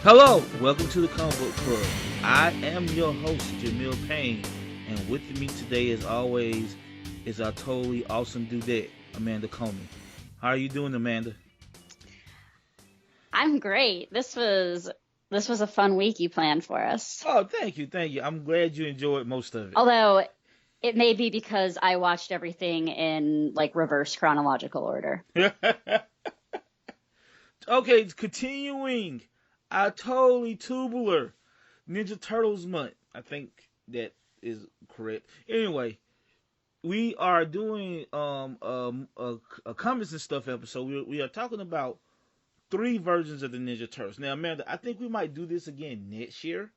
Hello, welcome to the Comic Book Club. I am your host, Jamil Payne, and with me today, as always, is our totally awesome dudette, Amanda Comey. How are you doing, Amanda? I'm great. This was a fun week you planned for us. Oh, thank you. I'm glad you enjoyed most of it. Although it may be because I watched everything in like reverse chronological order. Okay, continuing our totally tubular Ninja Turtles month. I think that is correct. Anyway, we are doing a comments and stuff episode. We are talking about three versions of the Ninja Turtles. Now, Amanda, I think we might do this again next year.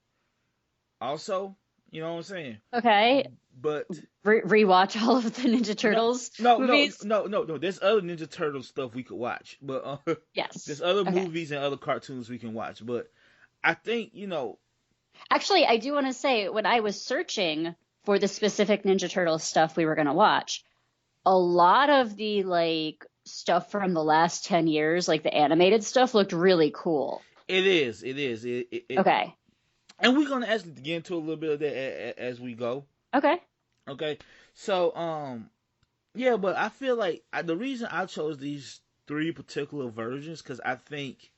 Also, you know what I'm saying? Okay. But Rewatch all of the Ninja no, Turtles no, no, movies. no, no, no. There's other Ninja Turtle stuff we could watch, but Yes. there's other Okay. movies and other cartoons we can watch. But I think Actually, I do want to say when I was searching for the specific Ninja Turtle stuff we were going to watch, a lot of the like stuff from the last 10 years, like the animated stuff looked really cool. it is, it is, it Okay. and we're gonna actually get into a little bit of that as we go. Okay. Okay, so yeah, but I feel like the reason I chose these three particular versions because I think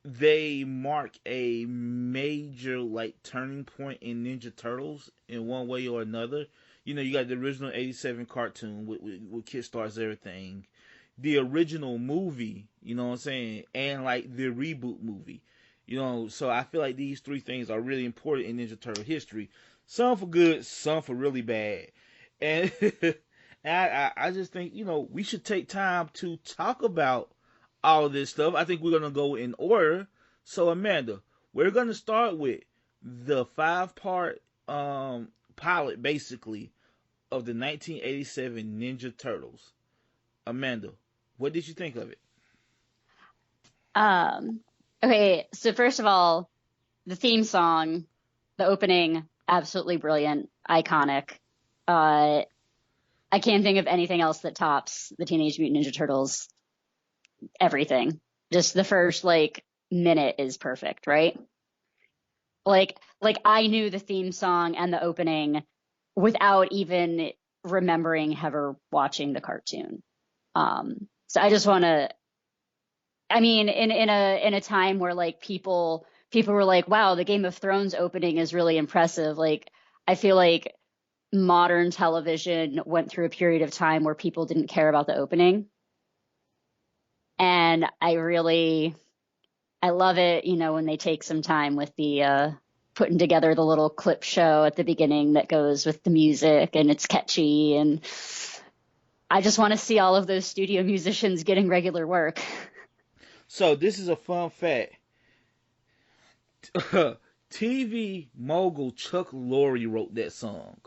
they mark a major like turning point in Ninja Turtles in one way or another. You know, you got the original '87 cartoon with kickstarts everything, the original movie. You know what I'm saying, and like the reboot movie. You know, so I feel like these three things are really important in Ninja Turtle history. Some for good, some for really bad, and I just think we should take time to talk about all of this stuff. I think we're gonna go in order. So Amanda, we're gonna start with the 5-part pilot, basically, of the 1987 Ninja Turtles. Amanda, what did you think of it? Um, okay, so first of all, the theme song, the opening, absolutely brilliant, iconic. Uh, I can't think of anything else that tops the Teenage Mutant Ninja Turtles everything. Just the first like minute is perfect, right? Like I knew the theme song and the opening without even remembering ever watching the cartoon. So I just want to I mean, in a time where like people were like, "Wow, the Game of Thrones opening is really impressive." Like, I feel like modern television went through a period of time where people didn't care about the opening, and I love it. You know, when they take some time with the putting together the little clip show at the beginning that goes with the music, and it's catchy, and I just want to see all of those studio musicians getting regular work. So this is a fun fact. TV mogul Chuck Lorre wrote that song.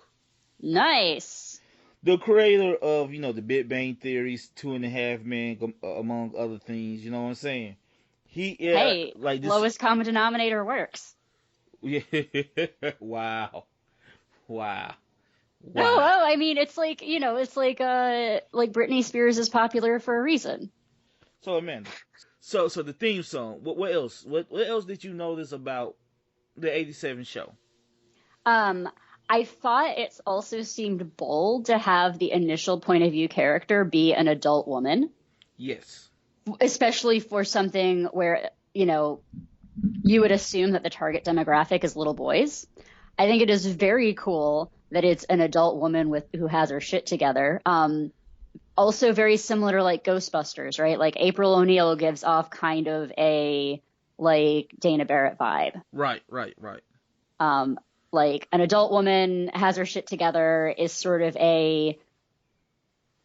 Nice. The creator of the Big Bang Theories, Two and a Half Men, among other things. You know what I'm saying? He Hey, like this. lowest common denominator works. Yeah. Wow. Wow. Oh, Wow. well, I mean, it's like, it's like Britney Spears is popular for a reason. So Amanda, so the theme song. What else? What else did you notice about the '87 show? Um, I thought it also seemed bold to have the initial point of view character be an adult woman, Yes. especially for something where, you would assume that the target demographic is little boys. I think it is very cool that it's an adult woman with who has her shit together. Also very similar to like Ghostbusters, right? Like April O'Neil gives off kind of a like Dana Barrett vibe. Right. Right. Right. Um, like an adult woman has her shit together is sort of a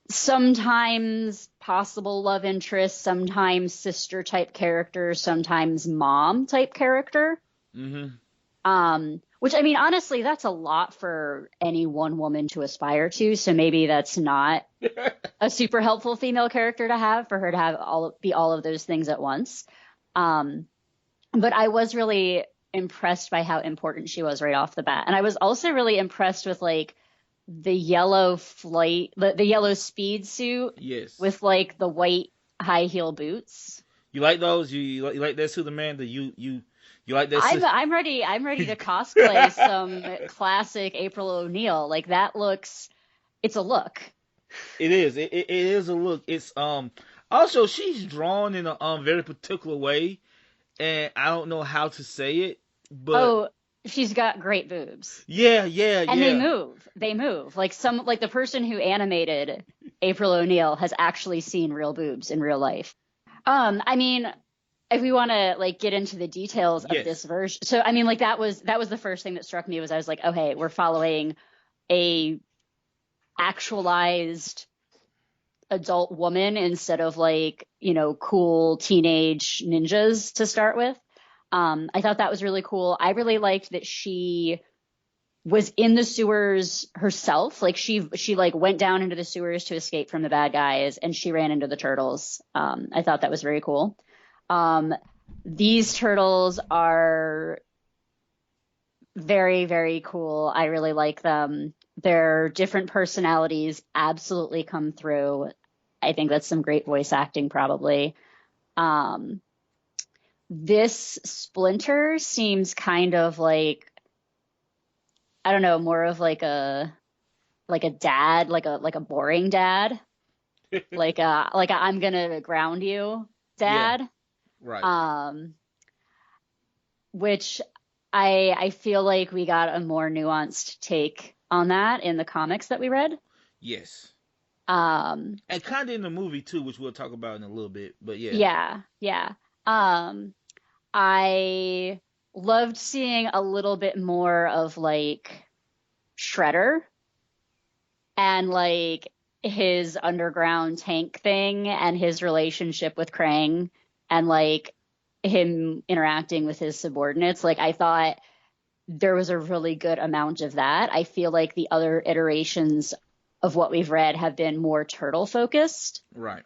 sometimes possible love interest, sometimes sister type character, sometimes mom type character. Mm-hmm. Which I mean, honestly, that's a lot for any one woman to aspire to. So maybe that's not a super helpful female character to have for her to have be all of those things at once. Um, but I was really impressed by how important she was right off the bat. And I was also really impressed with like the the yellow speed suit Yes. with like the white high heel boots. You like those? You like that suit, Amanda? You like that? I'm ready to cosplay some classic April O'Neil. Like that looks, it's a look. It is. It is a look. It's also she's drawn in a very particular way, and I don't know how to say it, but Oh, she's got great boobs. yeah, yeah, And they yeah. move. They move. Like the person who animated April O'Neil has actually seen real boobs in real life. I mean, if we want to like get into the details of this Yes. version. So I mean like that was the first thing that struck me was I was like, "Oh, hey, we're following a actualized adult woman instead of like, cool teenage ninjas to start with." I thought that was really cool. I really liked that she was in the sewers herself. Like she like went down into the sewers to escape from the bad guys and she ran into the turtles. I thought that was very cool. These turtles are very, very cool. I really like them. Their different personalities absolutely come through. I think that's some great voice acting, probably. This Splinter seems kind of like, I don't know, more of like a dad, like a boring dad, like a I'm gonna ground you Yeah. dad. Right. Um, which I feel like we got a more nuanced take on that in the comics that we read. Yes. Um, And kind of in the movie too, which we'll talk about in a little bit. But yeah. yeah, yeah. Um, I loved seeing a little bit more of like Shredder and like his underground tank thing and his relationship with Krang and like him interacting with his subordinates. Like I thought there was a really good amount of that. I feel like the other iterations of what we've read have been more turtle focused. Right.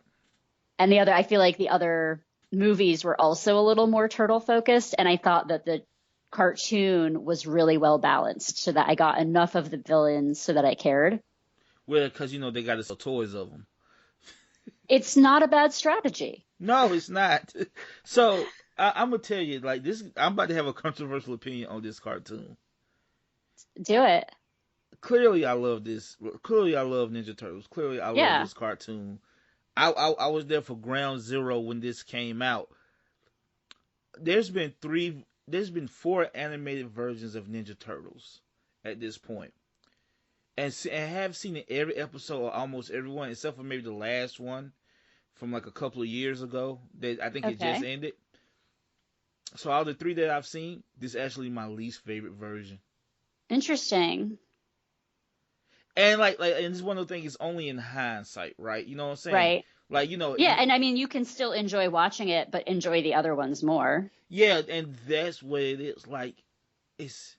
And I feel like the other movies were also a little more turtle focused. And I thought that the cartoon was really well balanced so that I got enough of the villains so that I cared. Well, because they got to sell toys of them. It's not a bad strategy. No, it's not. So I'm gonna tell you, like this, I'm about to have a controversial opinion on this cartoon. Do it. Clearly, I love this. Clearly, I love Ninja Turtles. Clearly, I love Yeah. this cartoon. I was there for ground zero when this came out. There's been three. There's been four animated versions of Ninja Turtles at this point, and have seen in every episode or almost everyone except for maybe the last one from like a couple of years ago. That I think it just Okay. ended. So all the three that I've seen, this is actually my least favorite version. Interesting. And and this is one of the things. It's only in hindsight, right? You know what I'm saying? Right. Like Yeah. And I mean, you can still enjoy watching it, but enjoy the other ones more. yeah, and that's what it is. Like it's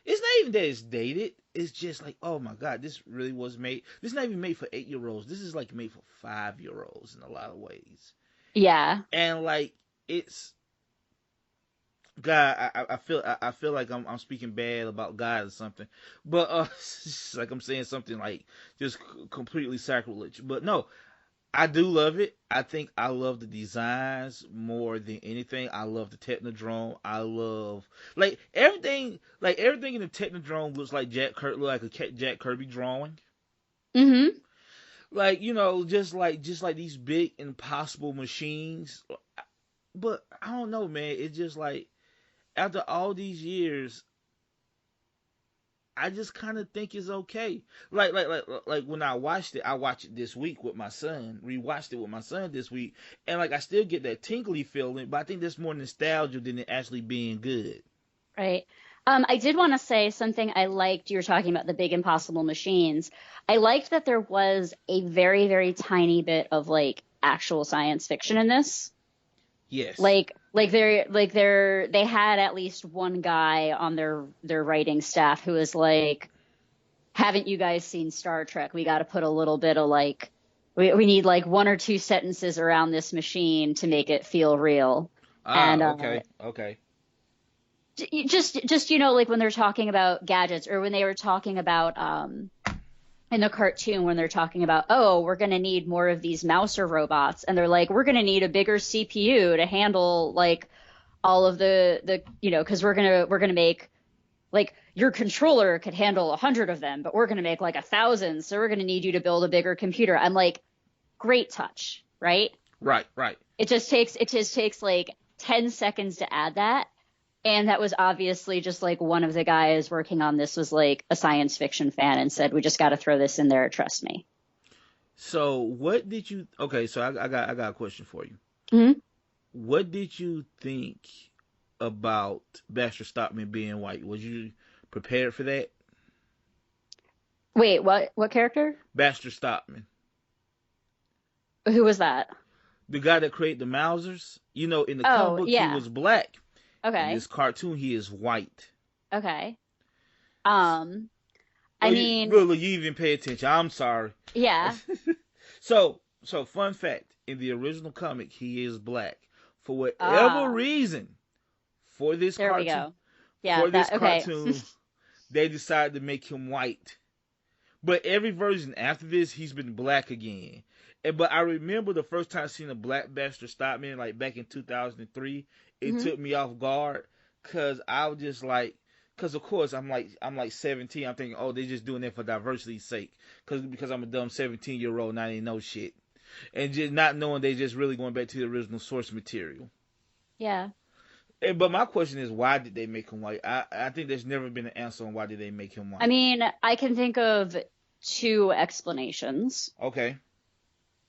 it's not even that it's dated. It's just like, oh my god, this really was made. This is not even made for 8-year-olds. This is like made for 5-year-olds in a lot of ways. Yeah. And like it's God, I feel like I'm speaking bad about God or something, but it's like I'm saying something like just completely sacrilege. But no, I do love it. I think I love the designs more than anything. I love the Technodrome. I love everything in the Technodrome looks like like a Jack Kirby drawing. Mm-hmm. Like just like these big impossible machines. But I don't know, man. It's just like after all these years, I just kind of think it's okay. Like when I watched it this week with my son. Rewatched it with my son this week, and like I still get that tingly feeling, but I think that's more nostalgia than it actually being good. Right. I did want to say something I liked. You were talking about the big impossible machines. I liked that there was a very, very tiny bit of like actual science fiction in this. Yes. They had at least one guy on their writing staff who was like, haven't you guys seen Star Trek? We got to put a little bit of like, we need like one or two sentences around this machine to make it feel real. And Okay. Okay. just like when they're talking about gadgets or when they were talking about in the cartoon when they're talking about, oh, we're going to need more of these Mouser robots. And they're like, we're going to need a bigger CPU to handle like all of the because we're gonna make like your controller could handle 100 of them, but we're gonna make like 1,000, so we're gonna need you to build a bigger computer. I'm like, great touch, right? Right, right. It just takes like 10 seconds to add that. And that was obviously just like one of the guys working on this was like a science fiction fan and said, we just got to throw this in there. Trust me. So what did you? Okay, so I got a question for you. Mm-hmm. What did you think about Baxter Stockman being white? Was you prepared for that? Wait, what character? Baxter Stockman, Who was that? the guy that created the Mousers. You know, in the comic Oh, book, he yeah. was black. In Okay. this cartoon, he is white. Okay. Um, I Well, mean, you even pay attention. I'm sorry. yeah. So fun fact: in the original comic, he is black. For whatever Ah, reason, for this there we cartoon, go. Yeah, that okay. they decided to make him white. But every version after this, he's been black again. But I remember the first time seeing a black Baxter Stockman, like back in 2003, it Hmm. took me off guard because I was just like, because of course I'm like 17. I'm thinking, oh, they're just doing that for diversity's sake, because I'm a dumb 17-year-old and I didn't know shit, and just not knowing they just really going back to the original source material. Yeah. But my question is, why did they make him white? I think there's never been an answer on why did they make him I white. mean, I can think of two explanations. Okay.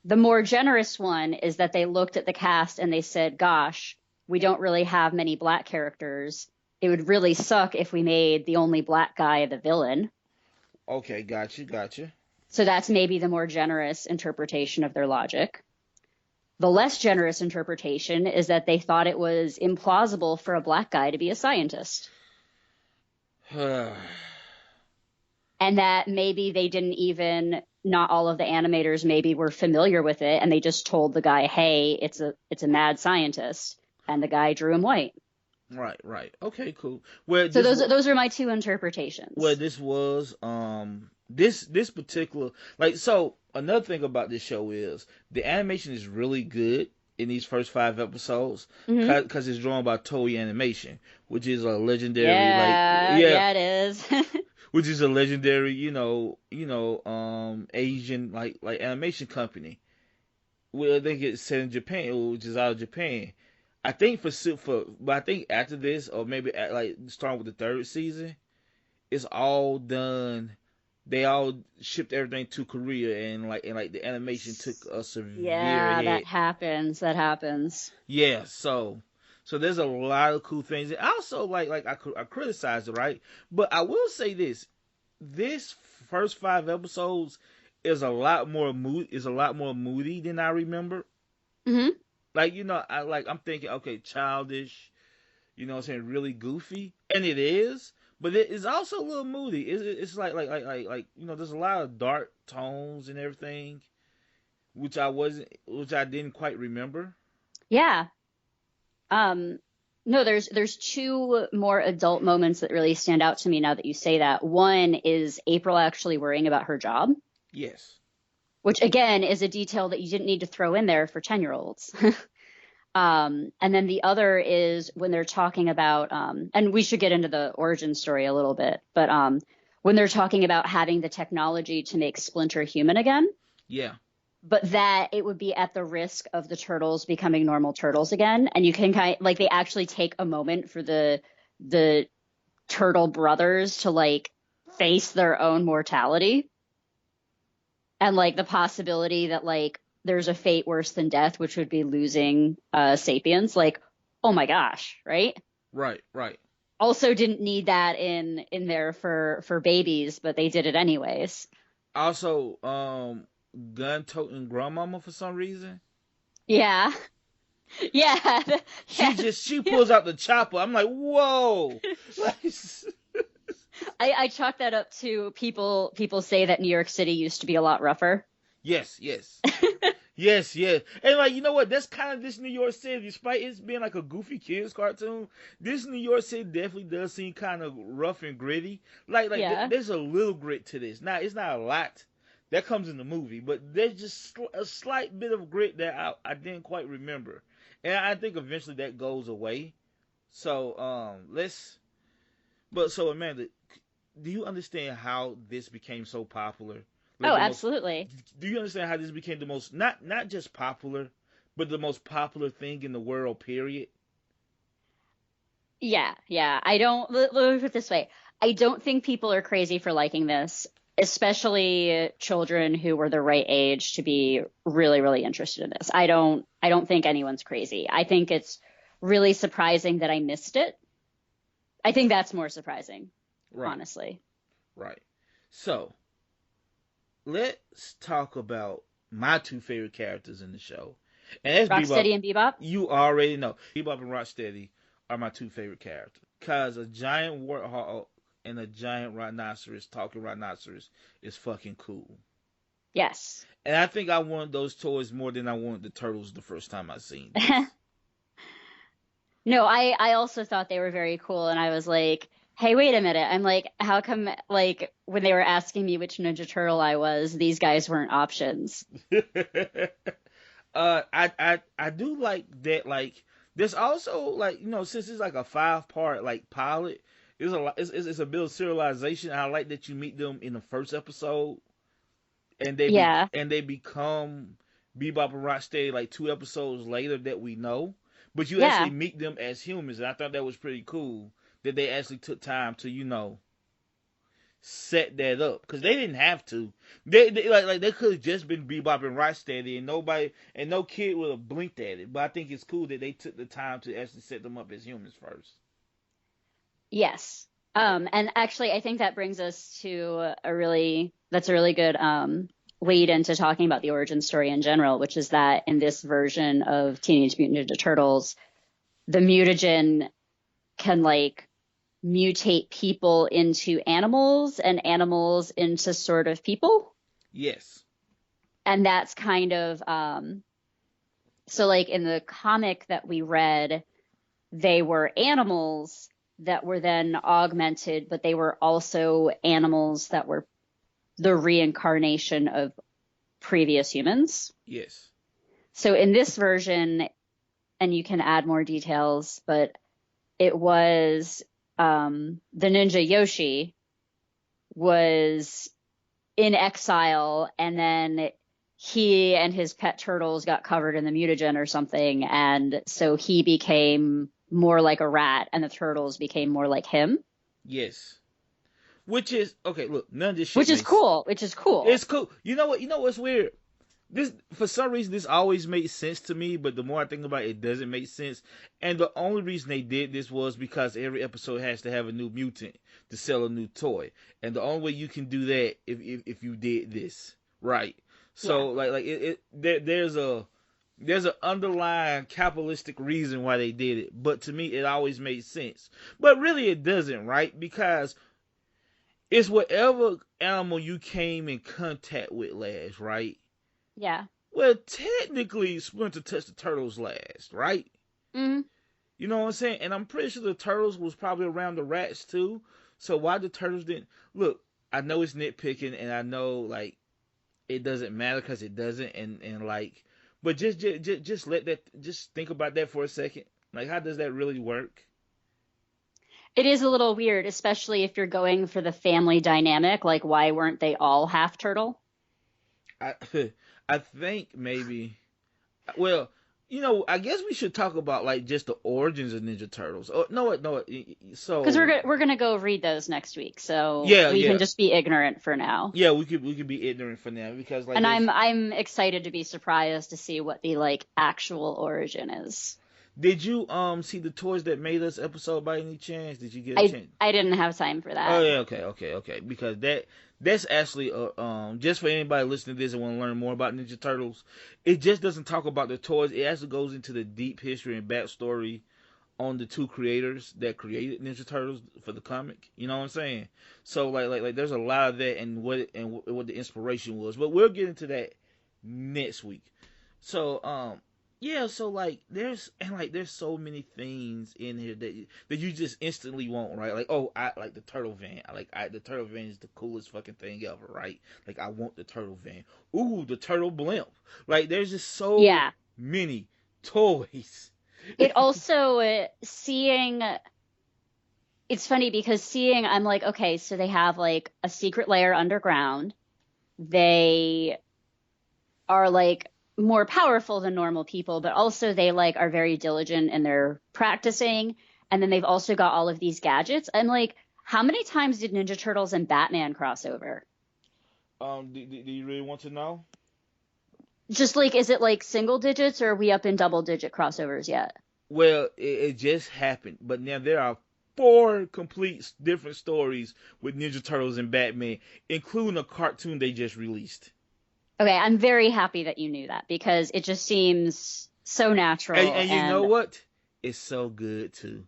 The more generous one is that they looked at the cast and they said, gosh, we don't really have many black characters. It would really suck if we made the only black guy the villain. Okay, gotcha. So that's maybe the more generous interpretation of their logic. The less generous interpretation is that they thought it was implausible for a black guy to be a scientist. And that maybe they didn't even, not all of the animators maybe were familiar with it, and they just told the guy, hey, it's a mad scientist, and the guy drew him white. Right. Okay, cool. So those are my two interpretations. This was this particular, like, so another thing about this show is the animation is really good in these first 5 episodes Hmm. because it's drawn by Toei Animation, which is a legendary, like, Yeah, yeah, yeah, it is. which is a legendary, Asian like animation company. Well, I think it's set in Japan, which is out of Japan. I think but I think after this, or maybe like starting with the third season, it's all done. They all shipped everything to Korea, and the animation took a severe Yeah, that hit. happens. That happens. Yeah, so there's a lot of cool things. And also, I criticized it, right? But I will say this: this first 5 episodes is a lot more moody than I remember. Hmm. Like, I'm thinking, okay, childish, what I'm saying, really goofy, and it is, but it is also a little moody. It's there's a lot of dark tones and everything, which I didn't quite remember. Yeah. Um, no, there's two more adult moments that really stand out to me now that you say that. One is April actually worrying about her job, Yes. which again is a detail that you didn't need to throw in there for 10-year-olds. And then the other is when they're talking about, and we should get into the origin story a little bit, but when they're talking about having the technology to make Splinter human again, Yeah. but that it would be at the risk of the turtles becoming normal turtles again. And you can like they actually take a moment for the turtle brothers to like face their own mortality and like the possibility that like there's a fate worse than death, which would be losing sapiens. Like, oh my gosh, right? Right. Also didn't need that in there for babies, but they did it anyways. Also, gun toting grandmama for some reason. Yeah. Yeah. Yes. She pulls out the chopper. I'm like, whoa. I chalk that up to people say that New York City used to be a lot rougher. Yes. Yes. And like, you know what? That's kind of this New York City. Despite it's being like a goofy kids cartoon, this New York City definitely does seem kind of rough and gritty. Yeah. There's a little grit to this. Now, it's not a lot. That comes in the movie, but there's just a slight bit of grit that I didn't quite remember. And I think eventually that goes away. So let's. But so Amanda, do you understand how this became so popular? Like Oh, the most. absolutely. Do you understand how this became the most not just popular, but the most popular thing in the world? Period. Yeah, yeah. I don't, let me put it this way. I don't think people are crazy for liking this, especially children who were the right age to be really, really interested in this. I don't think anyone's crazy. I think it's really surprising that I missed it. I think that's more surprising, Right. honestly. Right. So let's talk about my two favorite characters in the show, and that's Bebop. Rocksteady and Bebop? You already know Bebop and Rocksteady are my two favorite characters. Cause a giant warthog and a giant rhinoceros, talking rhinoceros, is fucking cool. Yes. And I think I wanted those toys more than I wanted the turtles the first time I seen this. No, I also thought they were very cool, and I was like, hey, wait a minute. I'm like, how come like when they were asking me which Ninja Turtle I was, these guys weren't options? I do like that. Like, there's also like since it's like a 5-part like pilot, there's a lot. It's a bit of serialization. I like that you meet them in the first episode, and Yeah. they become Bebop and Rocksteady like 2 episodes later that we know. But you actually Yeah. meet them as humans, and I thought that was pretty cool that they actually took time to set that up because they didn't have to. They like they could have just been Bebop and Rocksteady, and nobody and no kid would have blinked at it. But I think it's cool that they took the time to actually set them up as humans first. Yes. And actually, I think that brings us to that's a really good lead into talking about the origin story in general, which is that in this version of Teenage Mutant Ninja Turtles, the mutagen can like mutate people into animals and animals into sort of people. Yes. And that's kind of so like in the comic that we read, they were animals that were then augmented, but they were also animals that were the reincarnation of previous humans. Yes. So in this version, and you can add more details, but it was the ninja Yoshi was in exile, and then he and his pet turtles got covered in the mutagen or something, and so he became more like a rat, and the turtles became more like him. Yes. Which is okay. Look, none of this shit Which is makes. cool. Which is cool. It's cool. You know what? You know what's weird? This for some reason this always made sense to me, but the more I think about it, it doesn't make sense. And the only reason they did this was because every episode has to have a new mutant to sell a new toy, and the only way you can do that if you did this right. Yeah. So there's an underlying capitalistic reason why they did it, but to me it always made sense. But really it doesn't, right? Because it's whatever animal you came in contact with last, right? Yeah. Well, technically, Splinter touched the turtles last, right? Mm-hmm. You know what I'm saying? And I'm pretty sure the turtles was probably around the rats too. So why the turtles didn't look? I know it's nitpicking, and I know like it doesn't matter because it doesn't, and like, but just let that just think about that for a second. Like, how does that really work? It is a little weird, especially if you're going for the family dynamic. Like, why weren't they all half turtle? I I think maybe. Well, I guess we should talk about like just the origins of Ninja Turtles. Oh, no. Because So we're gonna go read those next week, so yeah, we can yeah, just be ignorant for now. yeah. We could be ignorant for now because like And there's. I'm excited to be surprised to see what the like actual origin is. Did you see the toys that made us episode by any chance? Did you get a I chance? I didn't have time for Oh that. yeah, okay. Because that's actually just for anybody listening to this and want to learn more about Ninja Turtles. It just doesn't talk about the toys. It actually goes into the deep history and backstory on the two creators that created Ninja Turtles for the comic. You know what I'm saying? So like there's a lot of that and what the inspiration was. But we'll get into that next week. So yeah, so there's so many things in here that you just instantly want, right? Like, oh, I like the turtle van. The turtle van is the coolest fucking thing ever, right? Like I want the turtle van. Ooh, the turtle blimp. Like there's just so Yeah. many toys It also it's funny because I'm like, okay, so they have like a secret layer underground. They are like more powerful than normal people, but also they like are very diligent in their practicing. And then they've also got all of these gadgets. I'm like, how many times did Ninja Turtles and Batman cross over? Do you really want to know? Just like, is it like single digits or are we up in double digit crossovers yet? Well, it just happened, but now there are four complete different stories with Ninja Turtles and Batman, including a cartoon they just released. Okay, I'm very happy that you knew that because it just seems so natural And you know and what? It's so good too.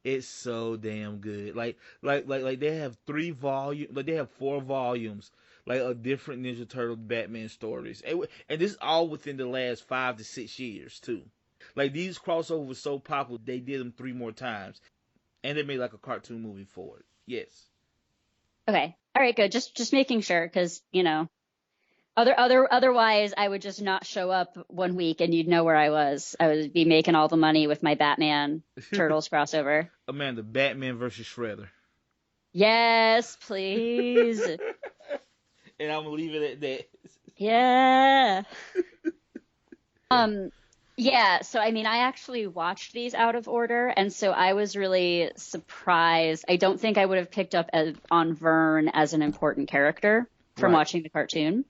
It's so damn good. Like they have 3 volume. Like they have 4 volumes. Like of different Ninja Turtle Batman stories, and this is all within the last 5 to 6 years too. Like these crossovers were so popular, they did them 3 more times, and they made like a cartoon movie for it. Yes. okay. All right, good. Just making sure because, otherwise I would just not show up one week and you'd know where I was. I would be making all the money with my Batman Turtles crossover. Amanda, Batman versus Shredder. Yes, please. And I'm gonna leave it at that. Yeah. Um, yeah, so I mean, I actually watched these out of order, and so I was really surprised. I don't think I would have picked up on Vern as an important character from Right. watching the cartoon.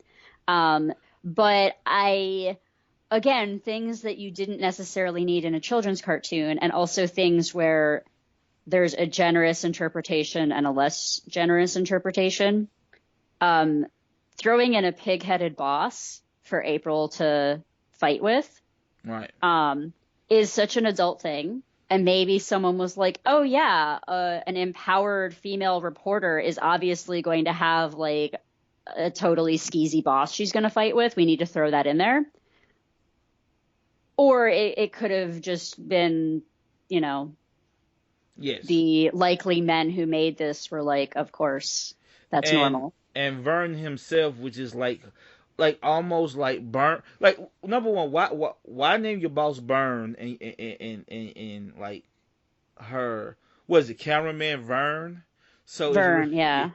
Um, but again, things that you didn't necessarily need in a children's cartoon, and also things where there's a generous interpretation and a less generous interpretation. Um, Throwing in a pig-headed boss for April to fight with Right. is such an adult thing. And maybe someone was like, oh, yeah, an empowered female reporter is obviously going to have like a totally skeezy boss she's going to fight with. We need to throw that in there. Or it could have just been, Yes. the likely men who made this were like, of course, that's and normal. and Vern himself, which is like almost like Burn. Like number one, why name your boss Burn and like her was it cameraman Vern? So it's Vern, yeah. yeah.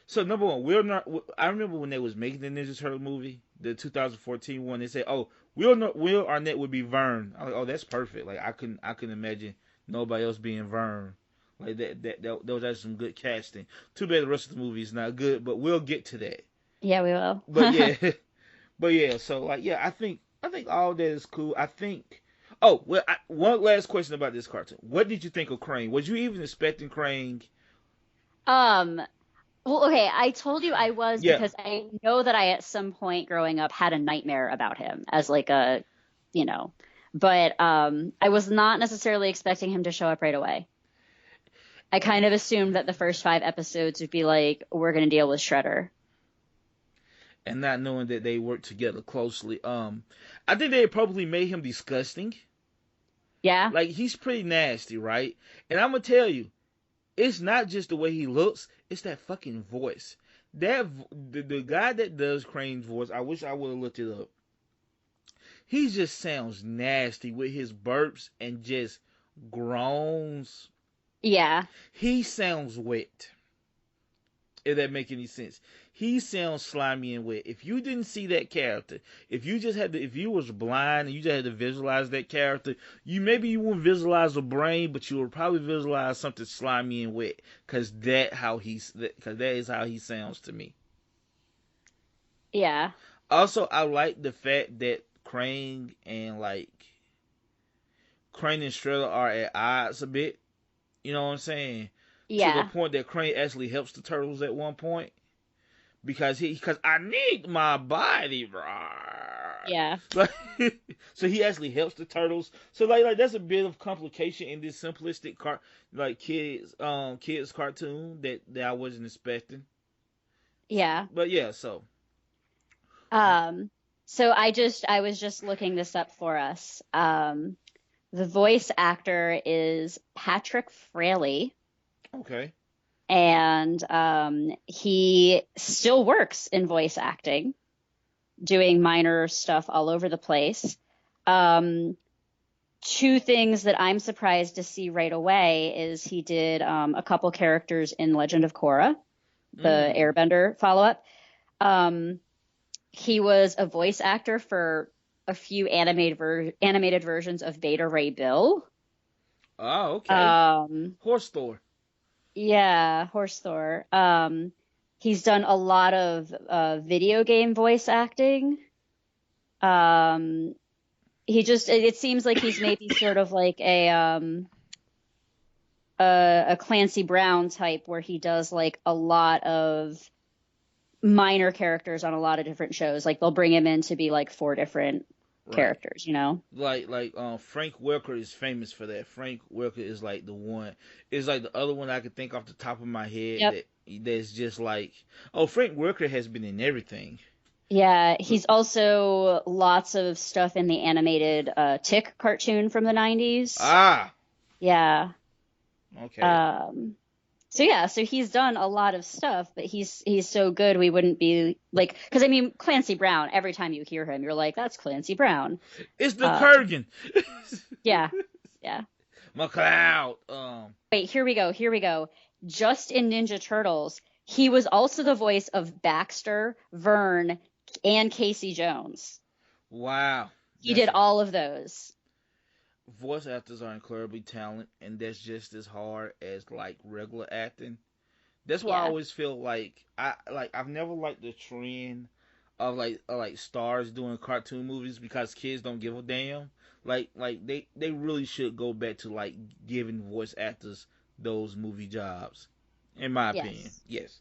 So number one, we're not. I remember when they was making the Ninja Turtle movie, the 2014 one. They said, "Oh, Will Arnett would be Vern." I was like, "Oh, that's perfect." Like I couldn't imagine nobody else being Vern. Like that was actually some good casting. Too bad the rest of the movie is not good, but we'll get to that. Yeah, we will. But yeah, but yeah. So like yeah, I think all that is cool. I think. Oh well, one last question about this cartoon. What did you think of Crane? Was you even expecting Crane? Um, well, okay, I told you I was Yeah. because I know that I at some point growing up had a nightmare about him as like you know, but I was not necessarily expecting him to show up right away. I kind of assumed that the first 5 episodes would be like, we're going to deal with Shredder. And not knowing that they work together closely. I think they probably made him disgusting. Yeah? Like he's pretty nasty, right? And I'm gonna tell you, it's not just the way he looks; it's that fucking voice. The guy that does Crane's voice, I wish I would have looked it up. He just sounds nasty with his burps and just groans. Yeah. He sounds wet. If that make any sense. He sounds slimy and wet. If you didn't see that character, if you was blind and you just had to visualize that character, you wouldn't visualize a brain, but you would probably visualize something slimy and wet, cause that is how he sounds to me. Yeah. Also, I like the fact that Crane and Shredder are at odds a bit. You know what I'm saying? To the Yeah. point that Crane actually helps the turtles at one point. Because I need my body, bro. Yeah. Like, so he actually helps the turtles. So like that's a bit of complication in this simplistic kids cartoon that I wasn't expecting. Yeah. But yeah, so Um, so I was just looking this up for us. The voice actor is Patrick Fraley, okay, and he still works in voice acting, doing minor stuff all over the place. two things that I'm surprised to see right away is he did a couple characters in Legend of Korra, the Mm. Airbender follow-up. He was a voice actor for a few animated versions of Beta Ray Bill. Oh, okay. Um, Horse store. yeah, Horse Thor. He's done a lot of video game voice acting. Um, it seems like he's maybe sort of like a Clancy Brown type where he does like a lot of minor characters on a lot of different shows. Like they'll bring him in to be like four different Right. characters, you know? Frank Welker is famous for that. Frank Welker is like the one. Is like the other one I could think off the top of my head Yep. that's just like, oh, Frank Welker has been in everything. Yeah, he's also lots of stuff in the animated Tick cartoon from the 90s. Ah, Yeah. okay. Um, so yeah, so he's done a lot of stuff, but he's so good we wouldn't be like, because I mean Clancy Brown. Every time you hear him, you're like, that's Clancy Brown. It's the Uh, Kurgan. yeah, yeah. McCloud. Wait, here we go. Here we go. Just in Ninja Turtles, he was also the voice of Baxter, Vern, and Casey Jones. Wow. He That's did all of those. voice actors are incredibly talented, and that's just as hard as like regular acting. That's why I Yeah. always feel like I've never liked the trend of like stars doing cartoon movies because kids don't give a damn. They really should go back to like giving voice actors those movie jobs, in my opinion. Yes. Yes.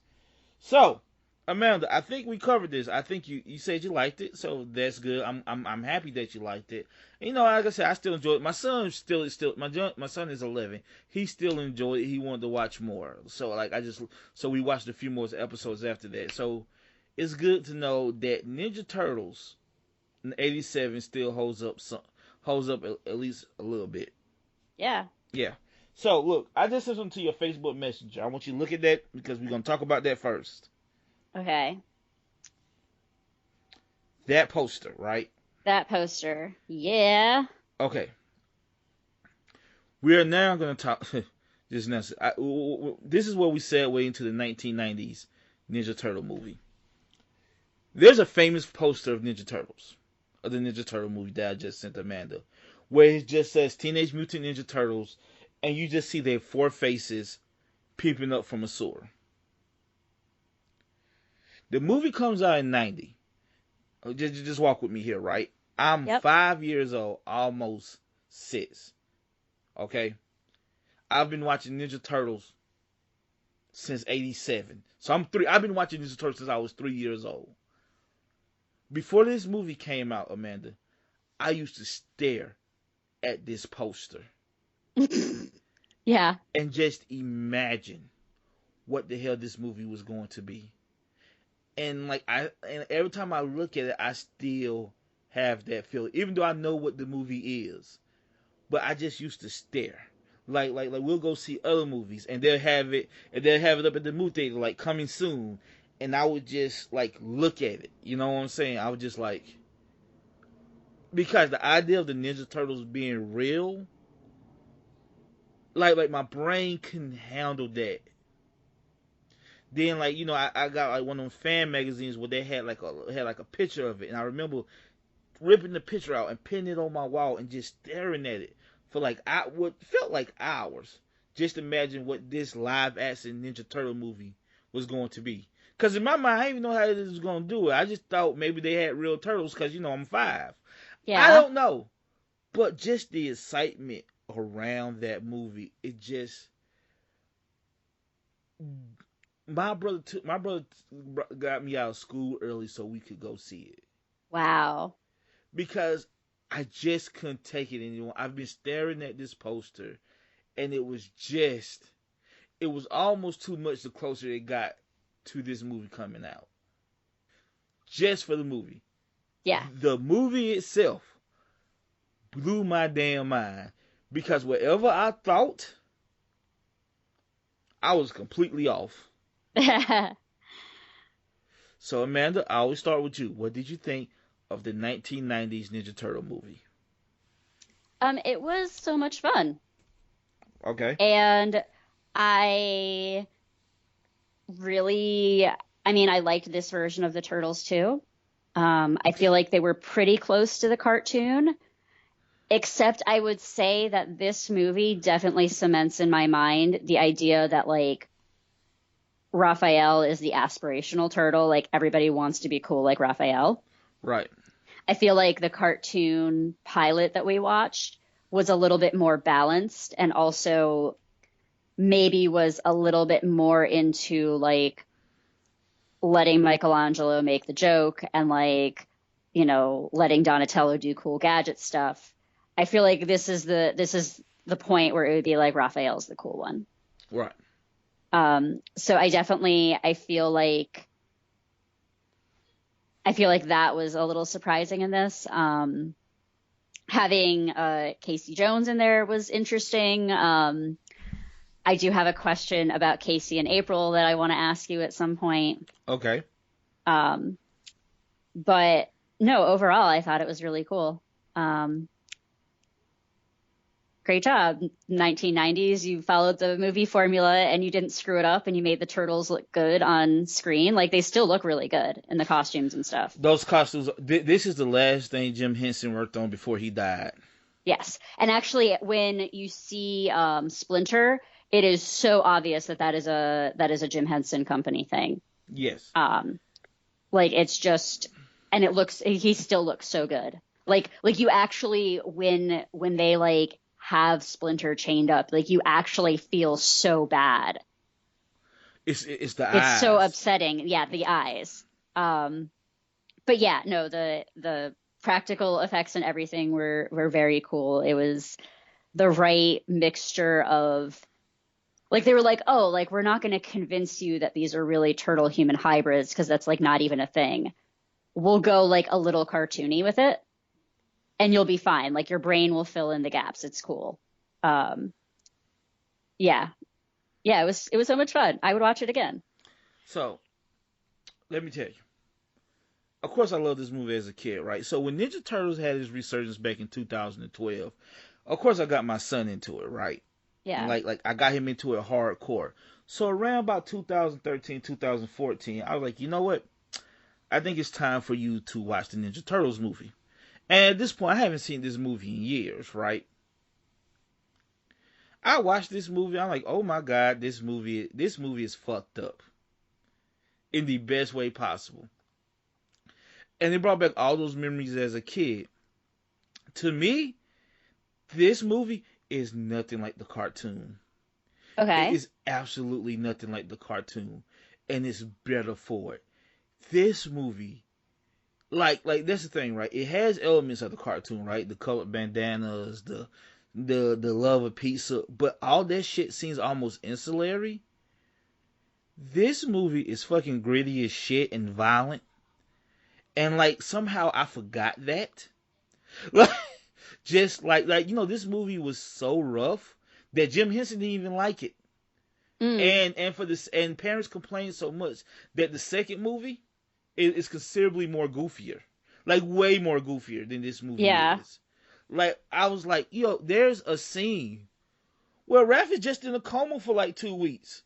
So, Amanda, I think we covered this. I think you said you liked it, so that's good. I'm happy that you liked it. And, you know, like I said, I still enjoy it. My son still my son is 11. He still enjoyed it. He wanted to watch more. So like so we watched a few more episodes after that. So it's good to know that Ninja Turtles in '87 still holds up at least a little bit. Yeah. Yeah. So look, I just sent something to your Facebook Messenger. I want you to look at that because we're gonna talk about that first. Okay. That poster, right? That poster. Yeah. Okay. We are now going to talk. This is where we segue into the 1990s Ninja Turtle movie. There's a famous poster of Ninja Turtles, of the Ninja Turtle movie that I just sent Amanda, where it just says Teenage Mutant Ninja Turtles, and you just see their four faces peeping up from a sewer. The movie comes out in '90. Just walk with me here, right? I'm Yep. 5 years old, almost 6. Okay? I've been watching Ninja Turtles since '87. So I'm 3. I've been watching Ninja Turtles since I was 3 years old. Before this movie came out, Amanda, I used to stare at this poster Yeah. and just imagine what the hell this movie was going to be. And every time I look at it, I still have that feeling, even though I know what the movie is. But I just used to stare. Like we'll go see other movies and they'll have it up at the movie theater like coming soon, and I would just like look at it. You know what I'm saying? I would just like, because the idea of the Ninja Turtles being real, like my brain couldn't handle that. Then like, you know, I got like one of them fan magazines where they had like a picture of it, and I remember ripping the picture out and pinning it on my wall and just staring at it for like what felt like hours. Just imagine what this live action Ninja Turtle movie was going to be. Cause in my mind, I didn't even know how this was going to do it. I just thought maybe they had real turtles, cause you know I'm 5. I Yeah. don't know, but just the excitement around that movie, it just my brother got me out of school early so we could go see it, Wow. because I just couldn't take it anymore. I've been staring at this poster, and it was almost too much the closer it got to this movie coming out. Just for the movie. Yeah. The movie itself blew my damn mind, because whatever I thought, I was completely off. So, Amanda, I always start with you. What did you think of the 1990s Ninja Turtle movie? It was so much fun. Okay. And I really, I mean, I liked this version of the Turtles too. I feel like they were pretty close to the cartoon, except I would say that this movie definitely cements in my mind the idea that like Raphael is the aspirational turtle. Like everybody wants to be cool like Raphael. Right. I feel like the cartoon pilot that we watched was a little bit more balanced and also maybe was a little bit more into like letting Michelangelo make the joke and like, you know, letting Donatello do cool gadget stuff. I feel like this is the point where it would be like Raphael's the cool one. Right. So I feel like that was a little surprising in this. Having Casey Jones in there was interesting. I do have a question about Casey and April that I want to ask you at some point. Okay. Um, but no, overall, I thought it was really cool. Um, Great job. 1990s, you followed the movie formula and you didn't screw it up and you made the turtles look good on screen. Like they still look really good in the costumes and stuff. Those costumes. This is the last thing Jim Henson worked on before he died. Yes. And actually, when you see Splinter, it is so obvious that that is a Jim Henson Company thing. Yes. Like it's just, and he still looks so good. Like you actually, when they like have Splinter chained up, like you actually feel so bad. It's the It's eyes. so upsetting. Yeah, the eyes. But yeah, no, the practical effects and everything were very cool. It was the right mixture of like they were like, oh, like we're not going to convince you that these are really turtle human hybrids because that's like not even a thing. We'll go like a little cartoony with it and you'll be fine. Like your brain will fill in the gaps. It's cool. Yeah. Yeah, it was so much fun. I would watch it again. So let me tell you. Of course, I love this movie as a kid, right? So when Ninja Turtles had its resurgence back in 2012, of course I got my son into it, right? And Yeah. like I got him into it hardcore. So around about 2013, 2014, I was like, you know what? I think it's time for you to watch the Ninja Turtles movie. And at this point, I haven't seen this movie in years, right? I watched this movie. I'm like, oh my god, this movie is fucked up in the best way possible. And it brought back all those memories as a kid. To me, this movie is nothing like the cartoon. It Okay. is absolutely nothing like the cartoon, and it's better for it. This movie, like that's the thing, right? It has elements of the cartoon, right? The colored bandanas, the love of pizza, but all that shit seems almost ancillary. This movie is fucking gritty as shit and violent, and like somehow I forgot that. Like, just like this movie was so rough that Jim Henson didn't even like it. Mm. And for this, and parents complained so much that the second movie is considerably more goofier, like way more goofier than this movie Yeah. is. Like I was like, there's a scene where Raph is just in a coma for like 2 weeks.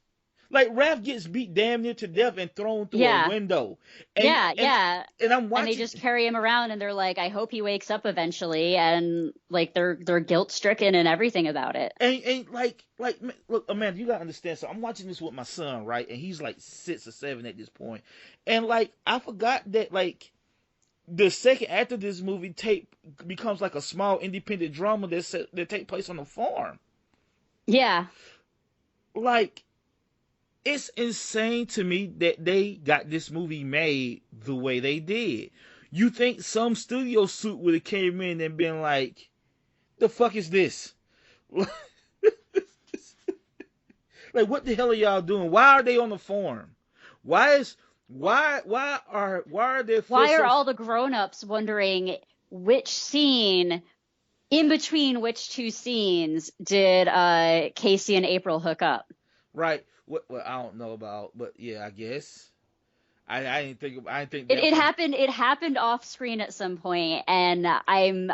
Like Raph gets beat damn near to death and thrown through a Yeah. window, and Yeah, and yeah. and I'm And they watching. just carry him around and they're like, I hope he wakes up eventually and like they're guilt stricken and everything about it. And look, Amanda, you gotta understand. So I'm watching this with my son, right? And he's like 6 or 7 at this point, and like I forgot that like the second act of this movie tape becomes like a small independent drama that take place on a farm. Yeah. Like it's insane to me that they got this movie made the way they did. You think some studio suit would have came in and been like, "The fuck is this?" Like, what the hell are y'all doing? Why are they on the farm? Why are their Why are footsteps all the grown-ups wondering which scene in between which two scenes did Casey and April hook up? right? What I don't know about, but yeah, I guess. I didn't think It, that it far. happened. It happened off screen at some point, and I'm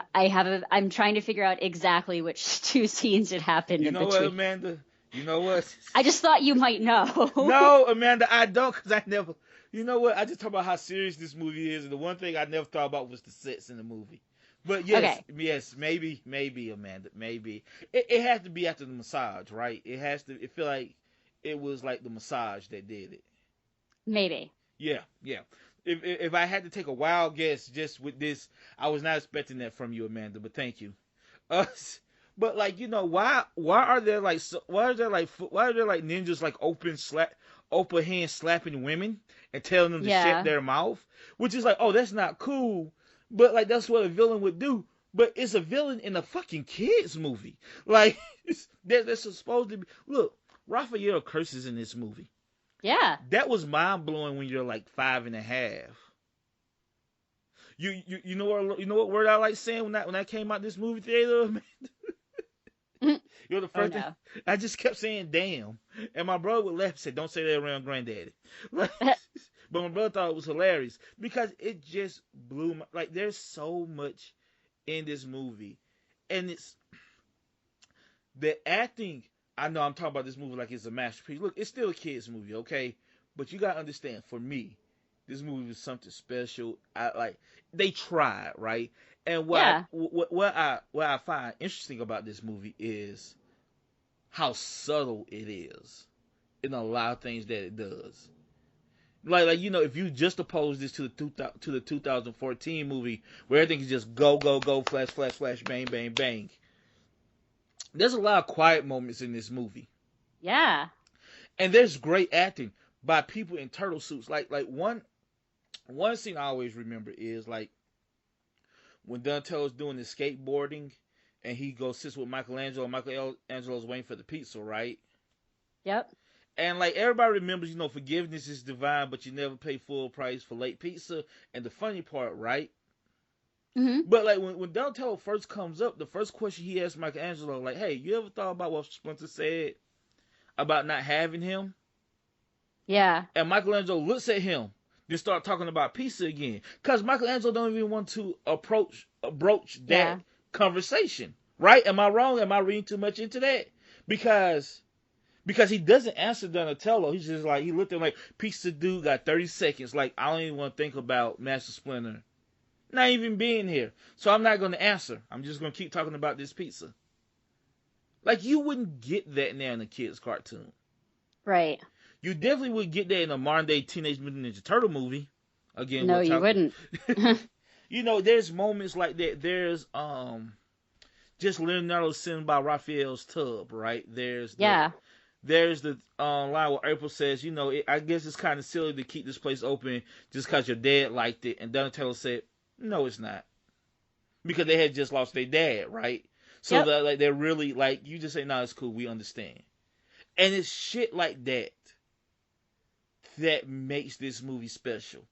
trying to figure out exactly which two scenes it happened You in know what, between. Amanda? You know what? I just thought you might know. No, Amanda, I don't, because I never. You know what? I just talk about how serious this movie is, and the one thing I never thought about was the sets in the movie. But yes, Okay, yes, maybe, Amanda, maybe it has to be after the massage, right? It has to. It feel like it was like the massage that did it. maybe. Yeah, yeah. If I had to take a wild guess, just with this, I was not expecting that from you, Amanda. But thank you. Uh, but like why are there like why are there like ninjas like open hand slapping women and telling them to shut Yeah, their mouth, which is like, oh, that's not cool, but like that's what a villain would do. But it's a villain in a fucking kids movie. Like that's supposed to be. Look, Raphael curses in this movie. yeah. That was mind blowing when you're like 5.5. You know what word I like saying when I came out this movie theater. You know the Oh first thing no. I just kept saying damn, and my brother would laugh and say, "Don't say that around granddaddy." Like, but my brother thought it was hilarious because it just blew my like. There's so much in this movie, and it's the acting. I know I'm talking about this movie like it's a masterpiece. Look, it's still a kids movie, okay? But you gotta understand, for me, this movie was something special. I like they tried, right? And Yeah, what I find interesting about this movie is how subtle it is in a lot of things that it does. Like if you just oppose this to the 2014 movie where everything is just go go go flash flash flash bang bang bang, there's a lot of quiet moments in this movie, yeah. and there's great acting by people in turtle suits. Like one scene I always remember is like when Donatello's doing his skateboarding, and he goes sits with Michelangelo. Michelangelo's waiting for the pizza, right? Yep. And like everybody remembers, forgiveness is divine, but you never pay full price for late pizza. And the funny part, right? Hmm. But like when Donatello first comes up, the first question he asks Michelangelo, like, "Hey, you ever thought about what Splinter said about not having him?" Yeah, And Michelangelo looks at him, then start talking about pizza again, because Michelangelo don't even want to broach that yeah. conversation, right? Am I wrong? Am I reading too much into that? Because he doesn't answer Donatello. He's just like, he looked at him like, pizza dude got 30 seconds. Like, I don't even want to think about Master Splinter not even being here. So I'm not going to answer. I'm just going to keep talking about this pizza. Like, you wouldn't get that now in a kid's cartoon. Right. You definitely would get that in a modern day Teenage Mutant Ninja Turtle movie. Again, No, we're you talking. wouldn't. There's moments like that. There's just Leonardo sitting by Raphael's tub, right? Yeah. There's the line where April says, I guess it's kind of silly to keep this place open just because your dad liked it. And Donatello said, no, it's not. Because they had just lost their dad, right? So Yep. they're really like, you just say, no, it's cool, we understand. And it's shit like that that makes this movie special.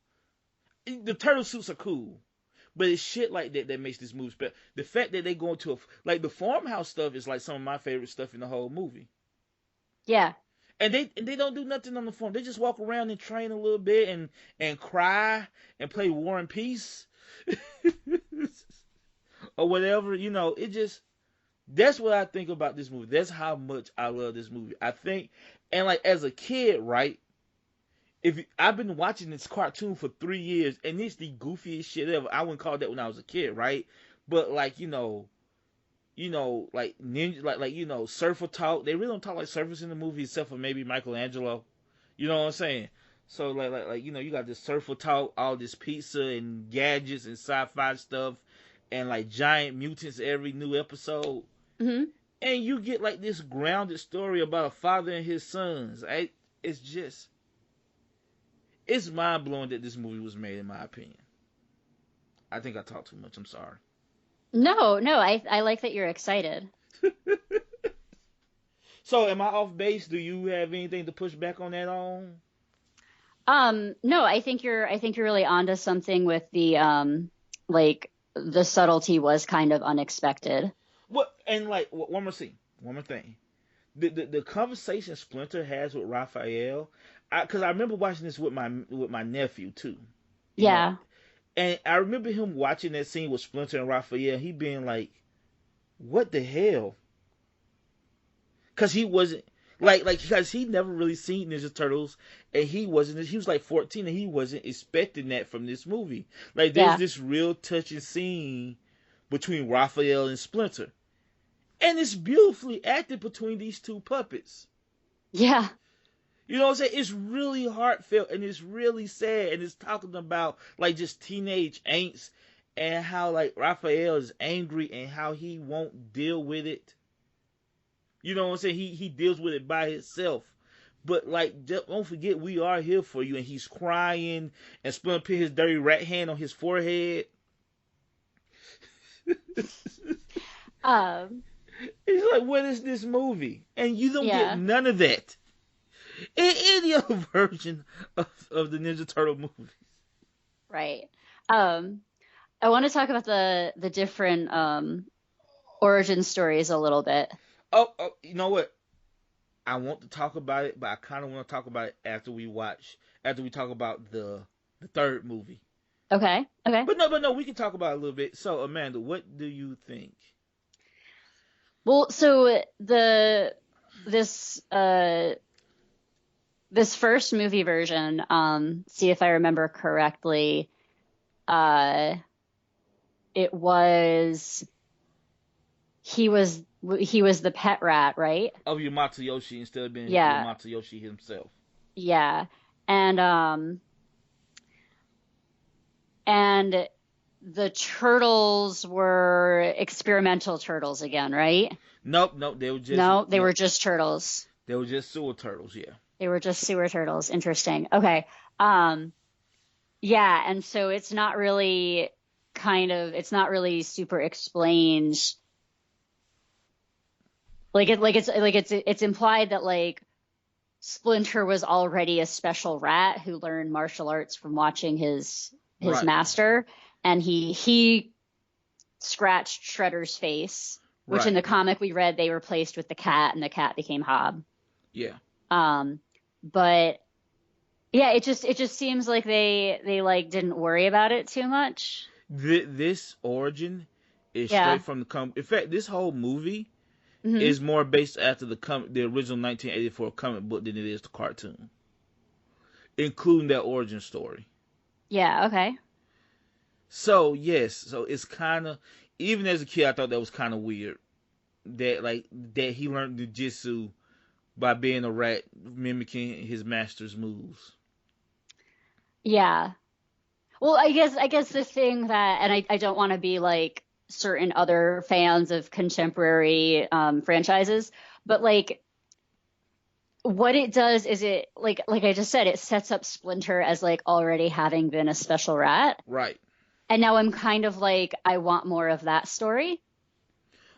The turtle suits are cool, but it's shit like that that makes this movie special. The fact that they go into like the farmhouse stuff is like some of my favorite stuff in the whole movie. Yeah. And they don't do nothing on the farm. They just walk around and train a little bit and cry and play War and Peace or whatever. It just that's what I think about this movie. That's how much I love this movie. I think, and like as a kid, right? If I've been watching this cartoon for 3 years, and it's the goofiest shit ever. I wouldn't call that when I was a kid, right? But like like ninja, surfer talk. They really don't talk like surfers in the movie, except for maybe Michelangelo. You know what I'm saying? So you got this surfer talk, all this pizza and gadgets and sci-fi stuff, and like giant mutants every new episode, Hmm. and you get like this grounded story about a father and his sons. It's just it's mind blowing that this movie was made, in my opinion. I think I talked too much. I'm sorry. No, no. I like that you're excited. So, am I off base? Do you have anything to push back on that on? No, I think you're really onto something with the like the subtlety was kind of unexpected. What and like one more thing. The conversation Splinter has with Raphael, because I remember watching this with my nephew too. You know, Yeah. and I remember him watching that scene with Splinter and Raphael. He being like, "What the hell?" Because he wasn't because he never really seen Ninja Turtles, and he wasn't. He was like 14, and he wasn't expecting that from this movie. Like, there's Yeah. this real touching scene between Raphael and Splinter, and it's beautifully acted between these two puppets. Yeah. You know what I'm saying? It's really heartfelt and it's really sad, and it's talking about like just teenage angst and how like Raphael is angry and how he won't deal with it. You know what I'm saying? He deals with it by himself. But like, don't forget, we are here for you. And he's crying, and Splinter put his dirty rat hand on his forehead. Um. It's like, what is this movie? And you don't get Yeah. none of that in any other version of the Ninja Turtle movie. Right. Um. I want to talk about the different origin stories a little bit. Oh, you know what? I want to talk about it, but I kind of want to talk about it after we talk about the third movie. Okay. Okay. But no, we can talk about it a little bit. So, Amanda, what do you think? Well, so this this first movie version, see if I remember correctly, uh, it was he was he was the pet rat, right? Of Yamato Yoshi instead of being Yeah, Yamato Yoshi himself. yeah, and and the turtles were experimental turtles again, right? Nope. They were just No, they no. were just turtles. They were just sewer turtles. Yeah. They were just sewer turtles. Interesting. Okay. Um, yeah, and so it's not really super explained. It's implied that like Splinter was already a special rat who learned martial arts from watching his Right. master, and he scratched Shredder's face, which in Right. the comic we read they replaced with the cat, and the cat became Hob. Yeah. Um, but yeah, it just seems like they like didn't worry about it too much. This origin is Yeah. straight from the comic. In fact, this whole movie Hmm. is more based after the original 1984 comic book than it is the cartoon, including that origin story. Yeah. Okay. So yes, so it's kind of, even as a kid, I thought that was kind of weird that he learned the jitsu by being a rat, mimicking his master's moves. Yeah. Well, I guess the thing that, and I don't want to be like certain other fans of contemporary franchises, but like what it does is it like I just said, it sets up Splinter as like already having been a special rat. Right. And now I'm kind of like, I want more of that story.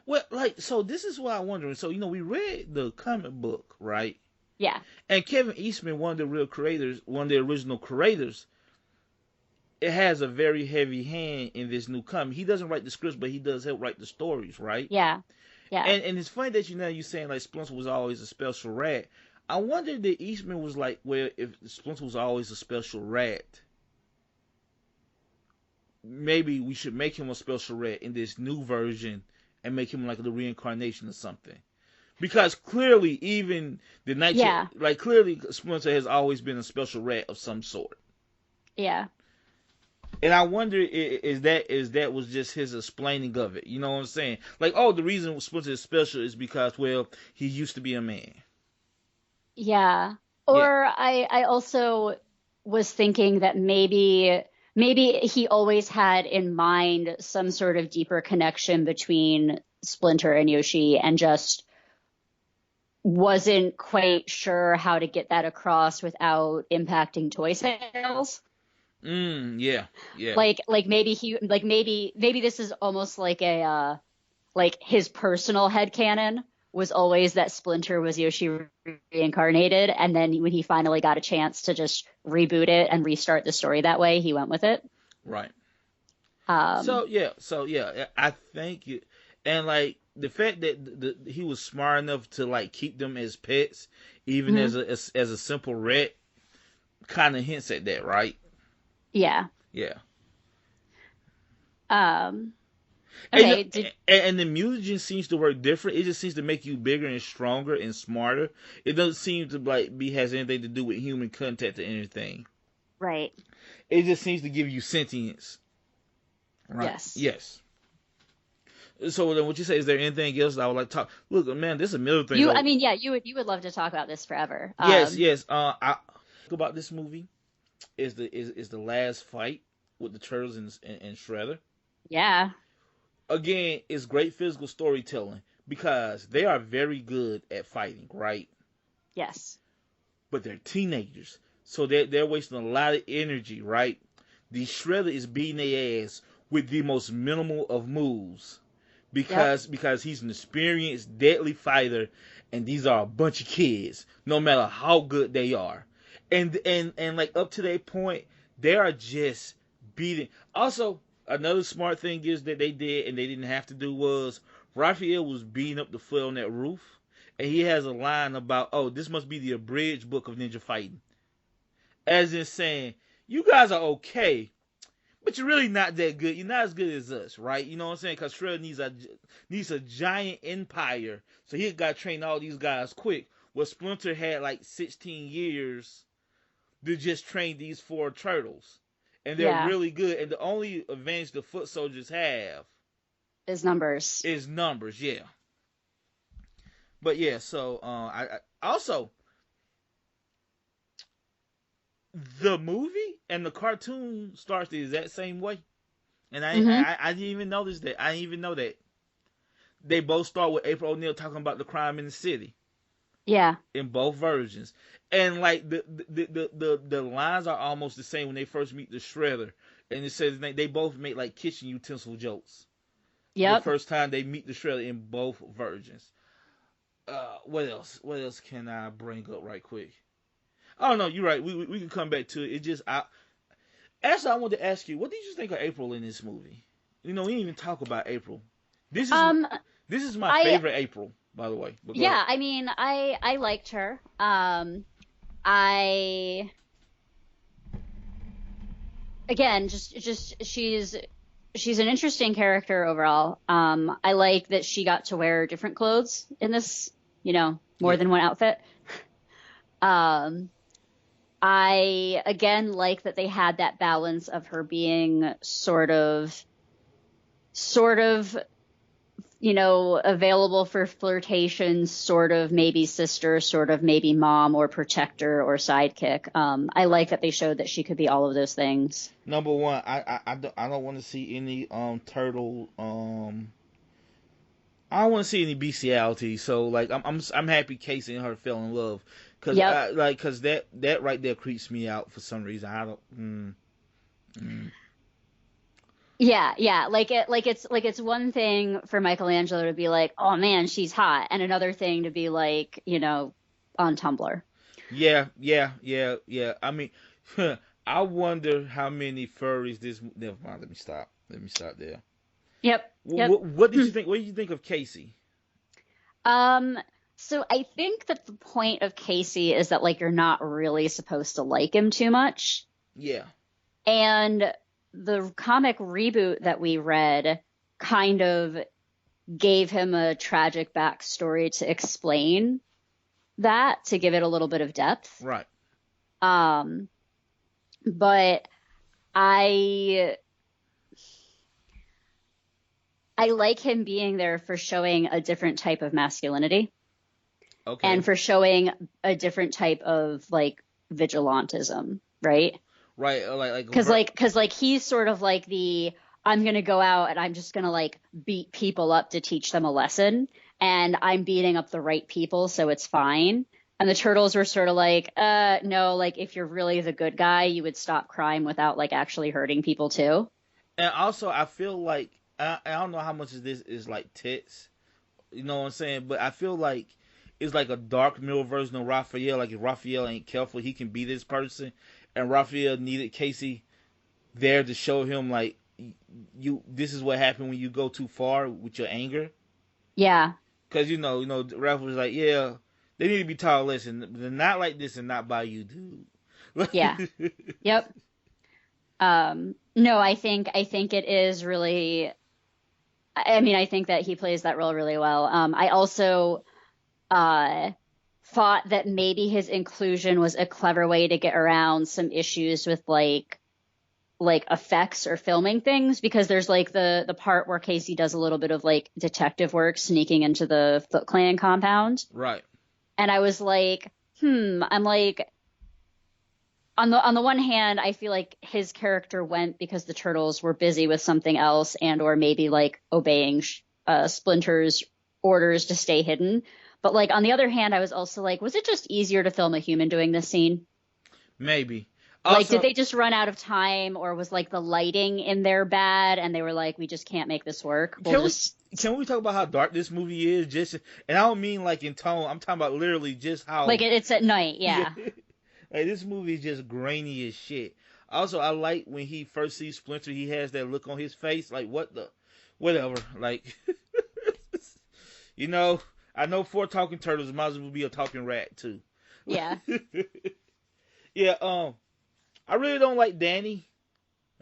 Well, like, so this is what I'm wondering. So, we read the comic book, right? Yeah. And Kevin Eastman, one of the real creators, one of the original creators, it has a very heavy hand in this new comic. He doesn't write the scripts, but he does help write the stories, right? Yeah. Yeah. And it's funny that you're saying like Splinter was always a special rat. I wonder that Eastman was like, well, if Splinter was always a special rat, maybe we should make him a special rat in this new version and make him like the reincarnation or something. Because clearly, even Yeah. clearly Splinter has always been a special rat of some sort. Yeah. And I wonder is that was just his explaining of it. You know what I'm saying? Like, oh, the reason Splinter is special is because, well, he used to be a man. Yeah. Yeah. Or I also was thinking that maybe he always had in mind some sort of deeper connection between Splinter and Yoshi and just wasn't quite sure how to get that across without impacting toy sales. Yeah. Yeah. Maybe this is almost like a like his personal headcanon was always that Splinter was Yoshi reincarnated, and then when he finally got a chance to just reboot it and restart the story that way, he went with it. Right. Um, So yeah, I think it, and like the fact that he was smart enough to like keep them as pets, even mhm. as a simple rat. kind of hints at that, right? Yeah. Yeah. Um. And, Okay. and the music just seems to work different. It just seems to make you bigger and stronger and smarter. It doesn't seem to like be has anything to do with human contact or anything. Right. It just seems to give you sentience. Right. Yes. Yes. So then, what you say? Is there anything else that I would like to talk? Look, man, there's a million things. I mean, yeah, you would love to talk about this forever. Yes, yes. I about this movie is the last fight with the turtles and Shredder. Yeah. Again, it's great physical storytelling because they are very good at fighting, right? Yes. But they're teenagers, so they're wasting a lot of energy, right? The Shredder is beating their ass with the most minimal of moves because he's an experienced, deadly fighter, and these are a bunch of kids, no matter how good they are, and like up to that point, they are just beating. Also, another smart thing is that they did and they didn't have to do was Raphael was beating up the foot on that roof, and he has a line about, "Oh, this must be the abridged book of ninja fighting," as in saying, "You guys are okay, but you're really not that good. You're not as good as us, right?" You know what I'm saying? Because Shredder needs a giant empire, so he got to train all these guys quick. Well, Splinter had like 16 years to just train these four turtles, and they're Yeah. really good. And the only advantage the foot soldiers have Is numbers. is numbers. Yeah, but yeah. So I also the movie and the cartoon starts the exact same way. And Mm-hmm. I didn't even notice that. I didn't even know that. They both start with April O'Neil talking about the crime in the city Yeah. in both versions. And like the lines are almost the same when they first meet the Shredder. And it says they both make like kitchen utensil jokes. The Yep. first time they meet the Shredder in both versions. What else? What else can I bring up right quick? Oh no, you're right. We can come back to it. It just actually I wanted to ask you, what did you think of April in this movie? You know, we didn't even talk about April. This is Um. this is my I favorite April, by the way. But go ahead. Yeah. I mean, I liked her. I again just she's an interesting character overall. I like that she got to wear different clothes in this. More Yeah. than one outfit. Um. I again like that they had that balance of her being sort of, available for flirtation, sort of maybe sister, sort of maybe mom or protector or sidekick. I like that they showed that she could be all of those things. Number one, I don't want to see any turtle I don't want to see any bestiality. So like I'm happy Casey and her fell in love Yep. cause that right there creeps me out for some reason. I don't. Mm. Yeah, yeah. It's one thing for Michelangelo to be like, "Oh man, she's hot," and another thing to be like, on Tumblr. Yeah, yeah, yeah, yeah. I mean, I wonder how many furries this. Never mind. Let me stop. Let me stop there. Yep. Yep. What did you think? What did you think of Casey? Um, so I think that the point of Casey is that like you're not really supposed to like him too much. Yeah, And the comic reboot that we read kind of gave him a tragic backstory to explain that, to give it a little bit of depth. right. Um, but I like him being there for showing a different type of masculinity Okay. and for showing a different type of like vigilantism, right? Right. Because he's sort of like I'm gonna go out and I'm just gonna like beat people up to teach them a lesson, and I'm beating up the right people, so it's fine. And the turtles were sort of like, no, like if you're really the good guy, you would stop crime without like actually hurting people too. And also, I feel like I don't know how much of this is like tits. You know what I'm saying? But I feel like it's like a dark middle version of Raphael. Like if Raphael ain't careful, he can be this person. And Raphael needed Casey there to show him like you. This is what happened when you go too far with your anger. Yeah. Because Raphael was like, yeah, they need to be taught a lesson. They're not like this and not by you, dude. Yeah. Yep. No, I think it is really. I mean, I think that he plays that role really well. I also uh, thought that maybe his inclusion was a clever way to get around some issues with like effects or filming things because there's like the part where Casey does a little bit of like detective work sneaking into the Foot Clan compound, Right. and I was like, I'm like on the one hand, I feel like his character went because the turtles were busy with something else and or maybe like obeying Splinter's orders to stay hidden. But like on the other hand, I was also like, was it just easier to film a human doing this scene? Maybe. Like, did Also, they just run out of time, or was like the lighting in there bad, and they were like, we just can't make this work. We'll can we just can we talk about how dark this movie is? Just, and I don't mean like in tone. I'm talking about literally just like how. it's at night, Yeah. yeah, Like this movie is just grainy as shit. Also, I like when he first sees Splinter, he has that look on his face, like what the, whatever. Like, you know, I know 4 talking turtles might as well be a talking rat too. yeah. Yeah. I really don't like Danny.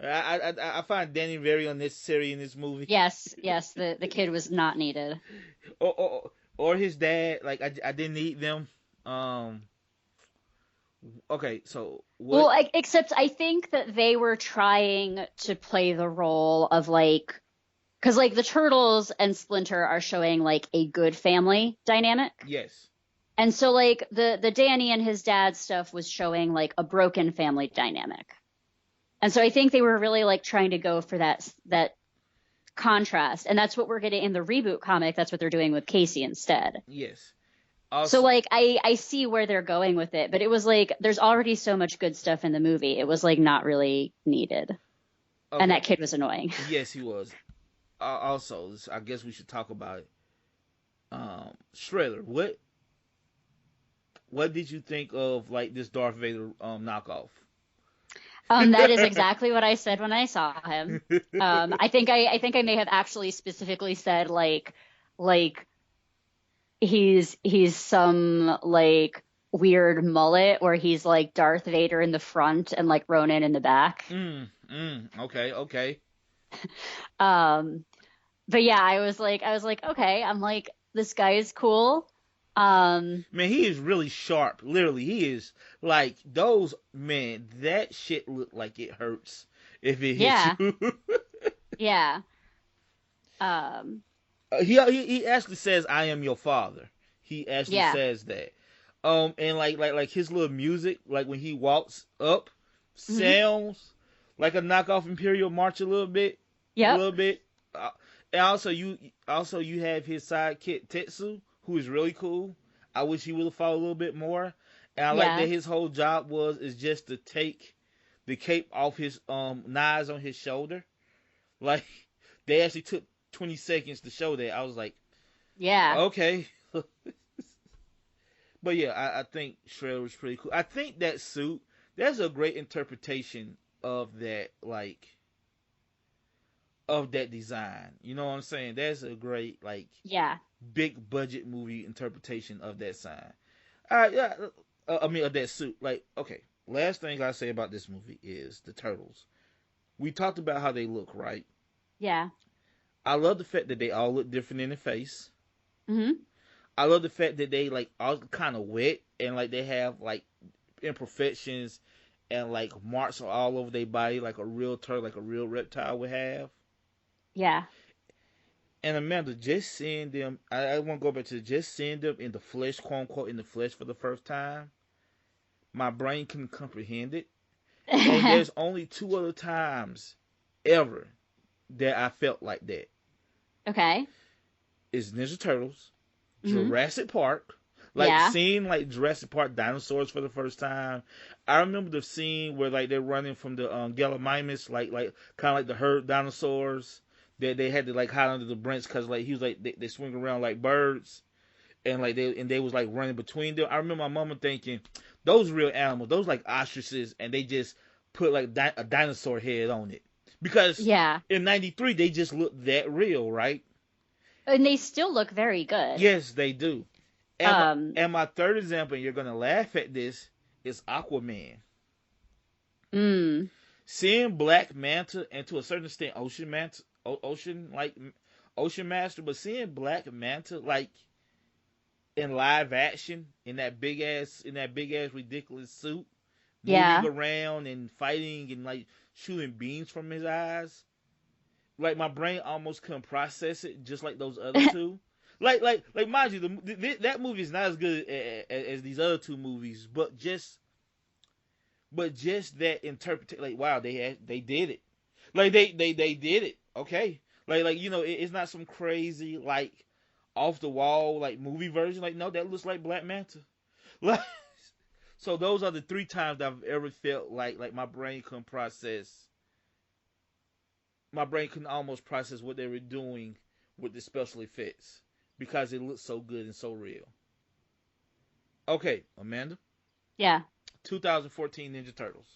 I find Danny very unnecessary in this movie. Yes, yes. The kid was not needed. Or his dad. Like I didn't need them. Okay, so Well, what? except I think that they were trying to play the role of like, because like the Turtles and Splinter are showing like a good family dynamic. Yes. And so like the Danny and his dad stuff was showing like a broken family dynamic. And so I think they were really like trying to go for that contrast. And that's what we're getting in the reboot comic. That's what they're doing with Casey instead. Yes. So Also, like I see where they're going with it, but it was like there's already so much good stuff in the movie. It was like not really needed. And okay. that kid was annoying. Yes, he was. Also, I guess we should talk about it. Shredder. What did you think of like this Darth Vader knockoff? That is exactly what I said when I saw him. I think I may have actually specifically said like he's some like weird mullet where he's like Darth Vader in the front and like Ronan in the back. Okay, okay. Um, but yeah, I was like, okay, I'm like, this guy is cool. Um, Man, he is really sharp. Literally, he is like those man. That shit look like it hurts if it hits yeah, you. yeah, um, He actually says, "I am your father." He actually yeah, says that. And like his little music, like when he walks up, hmm, sounds like a knockoff Imperial March a little bit, a yep, little bit. And also you have his sidekick Tetsu, who is really cool. I wish he would have fought a little bit more. And I like yeah, that his whole job is just to take the cape off his knives on his shoulder. Like they actually took 20 seconds to show that. I was like, yeah, okay. But yeah, I think Shredder was pretty cool. I think that suit, that's a great interpretation of that, like, of that design. You know what I'm saying? That's a great, like, yeah. big budget movie interpretation of that sign. Yeah, I mean, of that suit. Like, okay, last thing I say about this movie is the turtles. We talked about how they look, right? Yeah. I love the fact that they all look different in the face. Hmm. I love the fact that they like all kind of wet and like they have like imperfections and like marks all over their body like a real turtle, like a real reptile would have. Yeah. And Amanda, just seeing them, I want to go back to just seeing them in the flesh, quote unquote, in the flesh for the first time. My brain couldn't comprehend it. And there's only 2 other times ever that I felt like that. Okay. It's Ninja Turtles, Hmm. Jurassic Park, like Yeah. seeing like Jurassic Park dinosaurs for the first time. I remember the scene where like they're running from the Gallimimus, like kind of like the herd dinosaurs that they had to like hide under the branch because like he was like they swing around like birds and like they was like running between them. I remember my mama thinking those real animals, those like ostriches, and they just put like a dinosaur head on it because Yeah. in '93 they just looked that real, right? And they still look very good. Yes, they do. And Um, my third example, and you're gonna laugh at this, is Aquaman. Mm. Seeing Black Manta and to a certain extent Ocean Manta, Ocean Master, but seeing Black Manta like in live action in that big ass ridiculous suit, moving Yeah. around and fighting and like shooting beams from his eyes. Like my brain almost couldn't process it, just like those other two. Mind you, that movie is not as good as these other two movies, but just that interpretation, like wow, they did it, like they did it. Okay, it's not some crazy like off the wall like movie version. Like no, that looks like Black Manta. Like so, those are the three times that I've ever felt like my brain couldn't process. My brain couldn't almost process what they were doing with the special effects because it looked so good and so real. Okay, Amanda. Yeah. 2014 Ninja Turtles.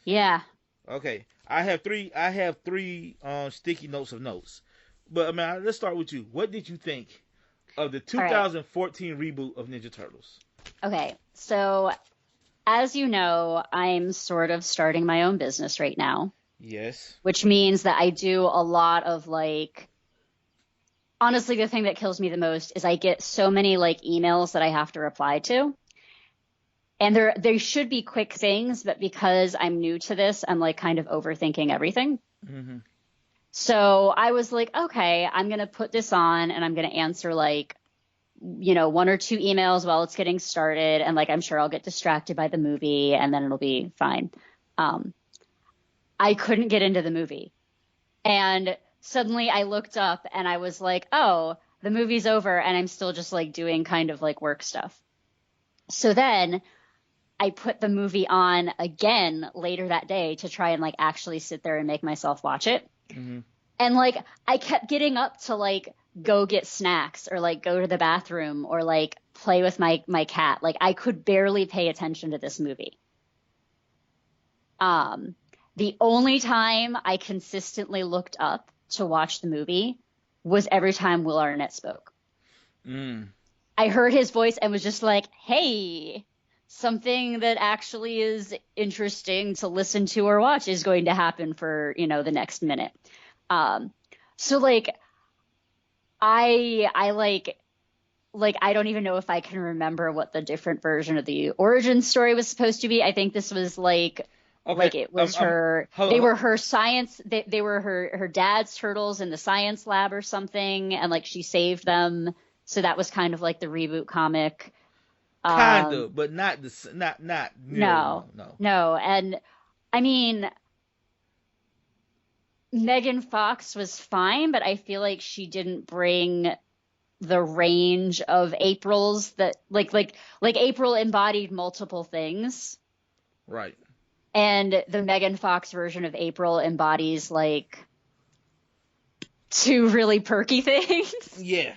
Yeah. Okay, I have three sticky notes of notes. But Amanda, let's start with you. What did you think of the All right. 2014 reboot of Ninja Turtles? Okay. So, as you know, I'm sort of starting my own business right now, Yes. which means that I do a lot of like, honestly, the thing that kills me the most is I get so many like emails that I have to reply to. And they should be quick things, but because I'm new to this, I'm like kind of overthinking everything. Mm-hmm. So I was like, okay, I'm going to put this on and I'm going to answer like, one or two emails while it's getting started. And like, I'm sure I'll get distracted by the movie and then it'll be fine. I couldn't get into the movie. And suddenly I looked up and I was like, oh, the movie's over and I'm still just like doing kind of like work stuff. So then I put the movie on again later that day to try and like actually sit there and make myself watch it. Mm-hmm. And like I kept getting up to like go get snacks or like go to the bathroom or like play with my cat. Like I could barely pay attention to this movie. The only time I consistently looked up to watch the movie was every time Will Arnett spoke. Mm. I heard his voice and was just like, hey, something that actually is interesting to listen to or watch is going to happen for, the next minute. So like, I I don't even know if I can remember what the different version of the origin story was supposed to be. I think this was like, Okay. like it was they were her science, they were her dad's turtles in the science lab or something. And like she saved them. So that was kind of like the reboot comic. Kind of, but not not no. And I mean, Megan Fox was fine, but I feel like she didn't bring the range of April's that like April embodied multiple things. Right. And the Megan Fox version of April embodies like two really perky things. Yeah.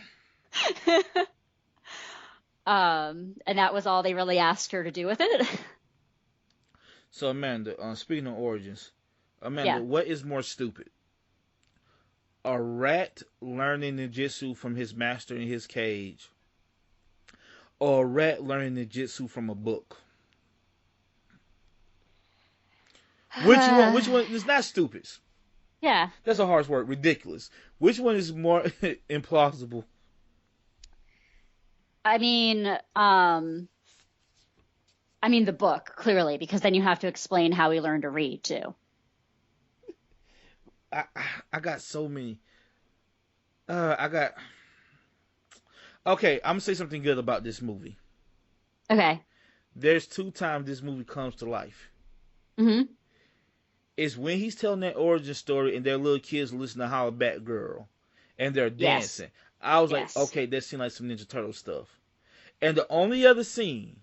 And that was all they really asked her to do with it. So Amanda, speaking of origins, Amanda, Yeah. what is more stupid? A rat learning ninjutsu from his master in his cage, or a rat learning ninjutsu from a book? Which one? Which one? It's not stupid. Yeah. That's a harsh word. Ridiculous. Which one is more implausible? I mean, the book, clearly, because then you have to explain how he learned to read, too. I got so many. Okay, I'm gonna say something good about this movie. Okay. There's two times this movie comes to life. Mm-hmm. It's when he's telling that origin story and their little kids listen to Holla Back Girl and they're dancing. Yes. I was Yes. like, okay, that seemed like some Ninja Turtle stuff. And the only other scene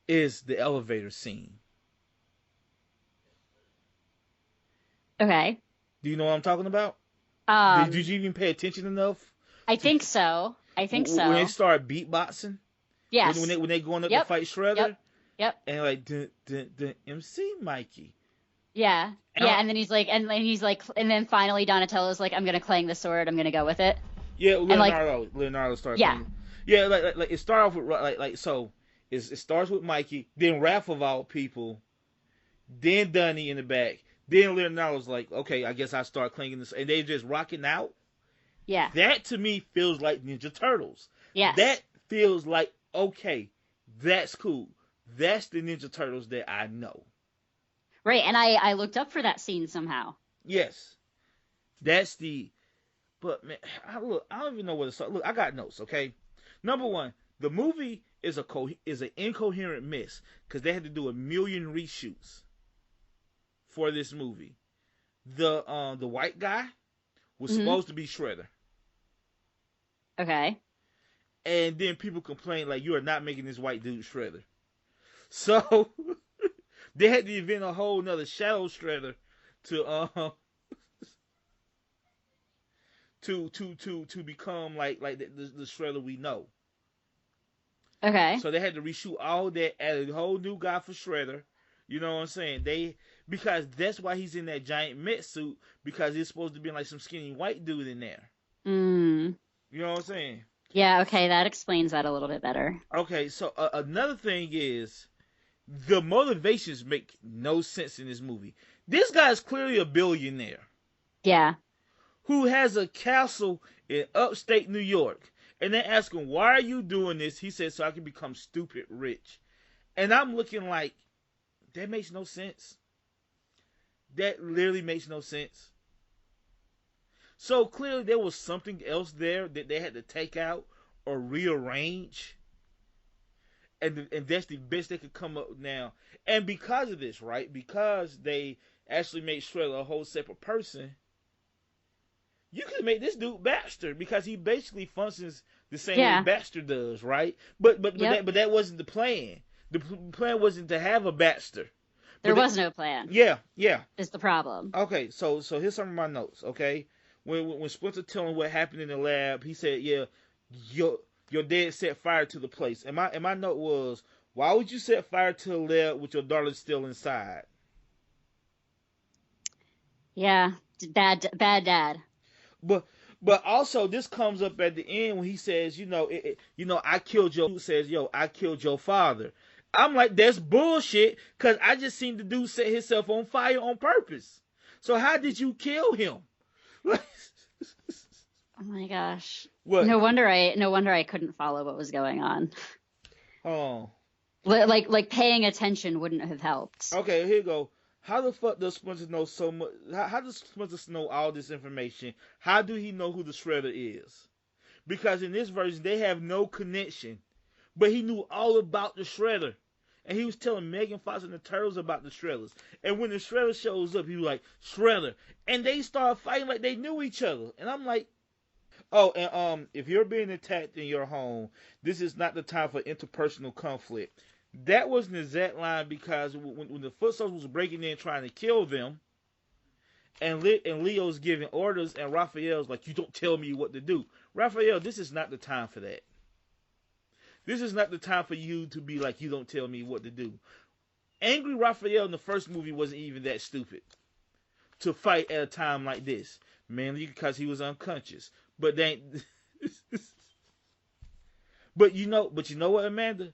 is the elevator scene. Okay. Do you know what I'm talking about? Did you even pay attention enough? I think so. When they start beatboxing? Yes. When they going up to fight Shredder? Yep. And like, the MC Mikey. Yeah. And then he's like, and then finally Donatello's like, I'm going to clang the sword. I'm going to go with it. Yeah, Leonardo started playing. Yeah, like it started off with so it starts with Mikey, then Raph of all people then Dunny in the back, then Leonardo's like, okay, I guess I start clinging this, and they just rocking out. Yeah. That to me feels like Ninja Turtles. That Yes. feels like, okay, that's cool. That's the Ninja Turtles that I know. Right. And I looked up for that scene somehow. Yes, that's the. But man, I don't even know where to start. Look, I got notes. Okay, number one, the movie is an incoherent mess because they had to do a million reshoots for this movie. The white guy was Hmm. supposed to be Shredder, Okay. and then people complained like, you are not making this white dude Shredder. So they had to invent a whole nother Shadow Shredder to to become like the Shredder we know. Okay. So they had to reshoot all that, add a whole new guy for Shredder. You know what I'm saying? Because that's why he's in that giant Met suit, because he's supposed to be like some skinny white dude in there. Mm. You know what I'm saying? Yeah. Okay. That explains that a little bit better. Okay, so another thing is the motivations make no sense in this movie. This guy is clearly a billionaire Yeah. who has a castle in upstate New York. And they ask him, why are you doing this? He says, so I can become stupid rich. And I'm looking like, that makes no sense. That literally makes no sense. So clearly there was something else there that they had to take out or rearrange. And that's the best they could come up with now. And because of this, right? Because they actually made Shredder a whole separate person, you could make this dude Baxter because he basically functions the same way Yeah. Baxter does, right? Yep. But that wasn't the plan. The plan wasn't to have a Baxter. There But they, was no plan, yeah. is the problem. Okay, so here's some of my notes. Okay, when Splinter told him what happened in the lab, he said, yeah, your your dad set fire to the place. And my note was, why would you set fire to the lab with your daughter still inside? Yeah. Bad dad. But also this comes up at the end when he says, I killed your. Says, yo, I killed your father. I'm like, that's bullshit, because I just seen the dude set himself on fire on purpose. So how did you kill him? Oh my gosh. What? No wonder I couldn't follow what was going on. Oh, Like paying attention wouldn't have helped. okay. Here you go. How the fuck does Splinter know so much? How does Splinter know all this information? How do he know who the Shredder is? Because in this version they have no connection, but he knew all about the Shredder. And he was telling Megan Fox and the Turtles about the Shredders. And when the Shredder shows up, he was like, Shredder. And they start fighting like they knew each other. And I'm like, oh, and if you're being attacked in your home, this is not the time for interpersonal conflict. That was an exact line, because when the Foot Soldiers was breaking in trying to kill them, and Leo's giving orders, and Raphael's like, you don't tell me what to do. Raphael, this is not the time for that. This is not the time for you to be like, you don't tell me what to do. Angry Raphael in the first movie wasn't even that stupid to fight at a time like this, mainly because he was unconscious. But they, but you know what, Amanda?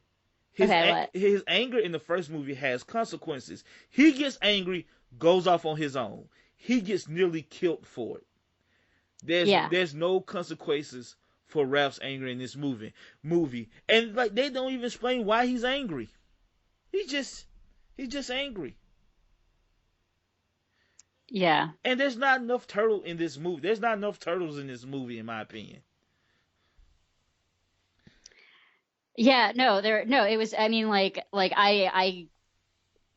Okay, what? His anger in the first movie has consequences. He gets angry, goes off on his own. He gets nearly killed for it. Yeah. There's no consequences for Ralph's anger in this movie, and like they don't even explain why he's angry. He's just angry. Yeah. And there's not enough turtle in this movie. There's not enough turtles in this movie, in my opinion. Yeah, no, it was, I mean, like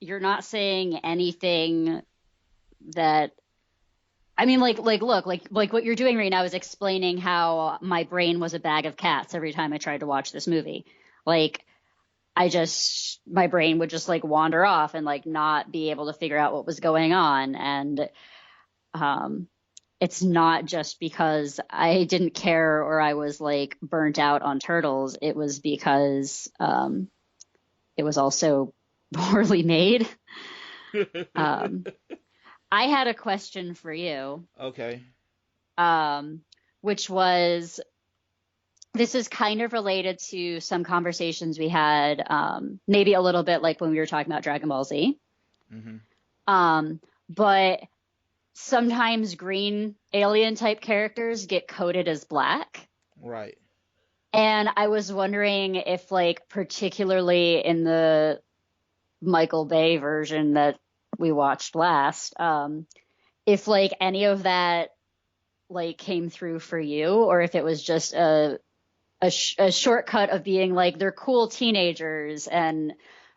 you're not saying anything that, I mean, look, like what you're doing right now is explaining how my brain was a bag of cats every time I tried to watch this movie. Like, my brain would just like wander off and like not be able to figure out what was going on. And, um, it's not just because I didn't care or I was like burnt out on turtles. It was because it was also poorly made. Um, I had a question for you, Okay. which was, this is kind of related to some conversations we had, maybe a little bit like when we were talking about Dragon Ball Z. Mm-hmm. But sometimes green alien type characters get coded as black. Right. And I was wondering if, like, particularly in the Michael Bay version that we watched last, if like any of that like came through for you, or if it was just a shortcut of being like they're cool teenagers and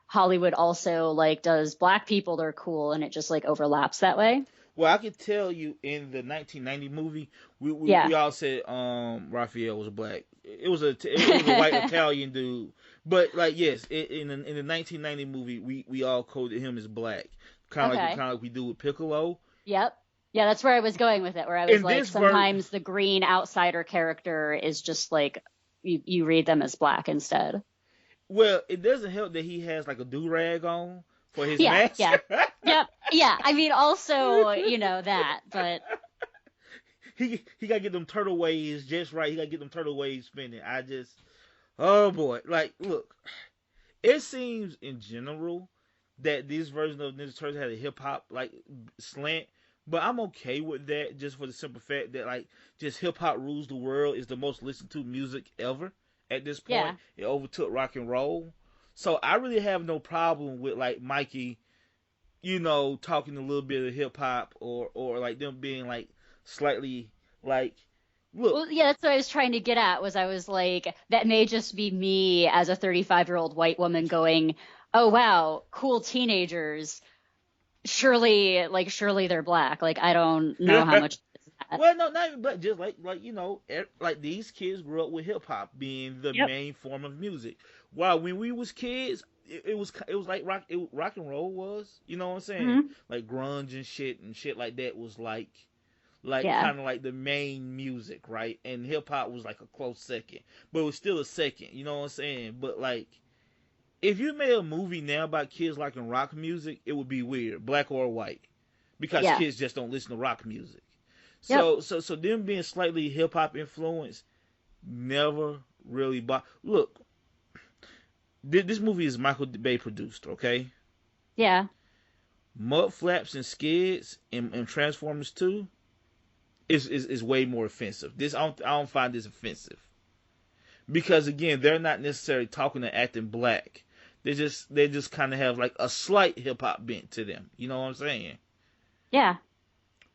Hollywood also like does black people they're cool and it just like overlaps that way. Well, I could tell you in the 1990 movie, Yeah. we all said Raphael was black. It was a white Italian dude, but like yes, in the 1990 movie, we all coded him as black, Okay. kind of like we do with Piccolo. Yep. Yeah, that's where I was going with it, where I was In like, this version, sometimes the green outsider character is just like you read them as black instead. well, it doesn't help that he has like a do rag on for his Yeah, mask. yeah. Yep. Yeah. I mean also, that, but He gotta get them turtle waves just right. He gotta get them turtle waves spinning. I just, oh boy, like look, it seems in general that this version of Ninja Turtles had a hip hop like slant, but I'm okay with that just for the simple fact that like just hip hop rules the world is the most listened to music ever at this point. yeah. It overtook rock and roll, so I really have no problem with like Mikey, talking a little bit of hip hop or like them being like slightly like look. Well, yeah, that's what I was trying to get at was I was like, that may just be me as a 35-year-old white woman going, oh wow, cool teenagers. Surely they're black. Like I don't know how much is that. Well, no, not even, but just like like these kids grew up with hip hop being the Yep. main form of music. While when we was kids, it was like rock and roll was, you know what I'm saying? Hmm. Like grunge and shit like that was like Yeah. kind of like the main music, right? And hip hop was like a close second, but it was still a second, you know what I'm saying? But like if you made a movie now about kids liking rock music, it would be weird, black or white, because Yeah. kids just don't listen to rock music. Yep. So them being slightly hip hop influenced never really look. This movie is Michael Bay produced, okay? Yeah. Mud Flaps and Skids and Transformers 2 is way more offensive. I don't find this offensive because again they're not necessarily talking and acting black. They just kind of have like a slight hip hop bent to them. You know what I'm saying? Yeah.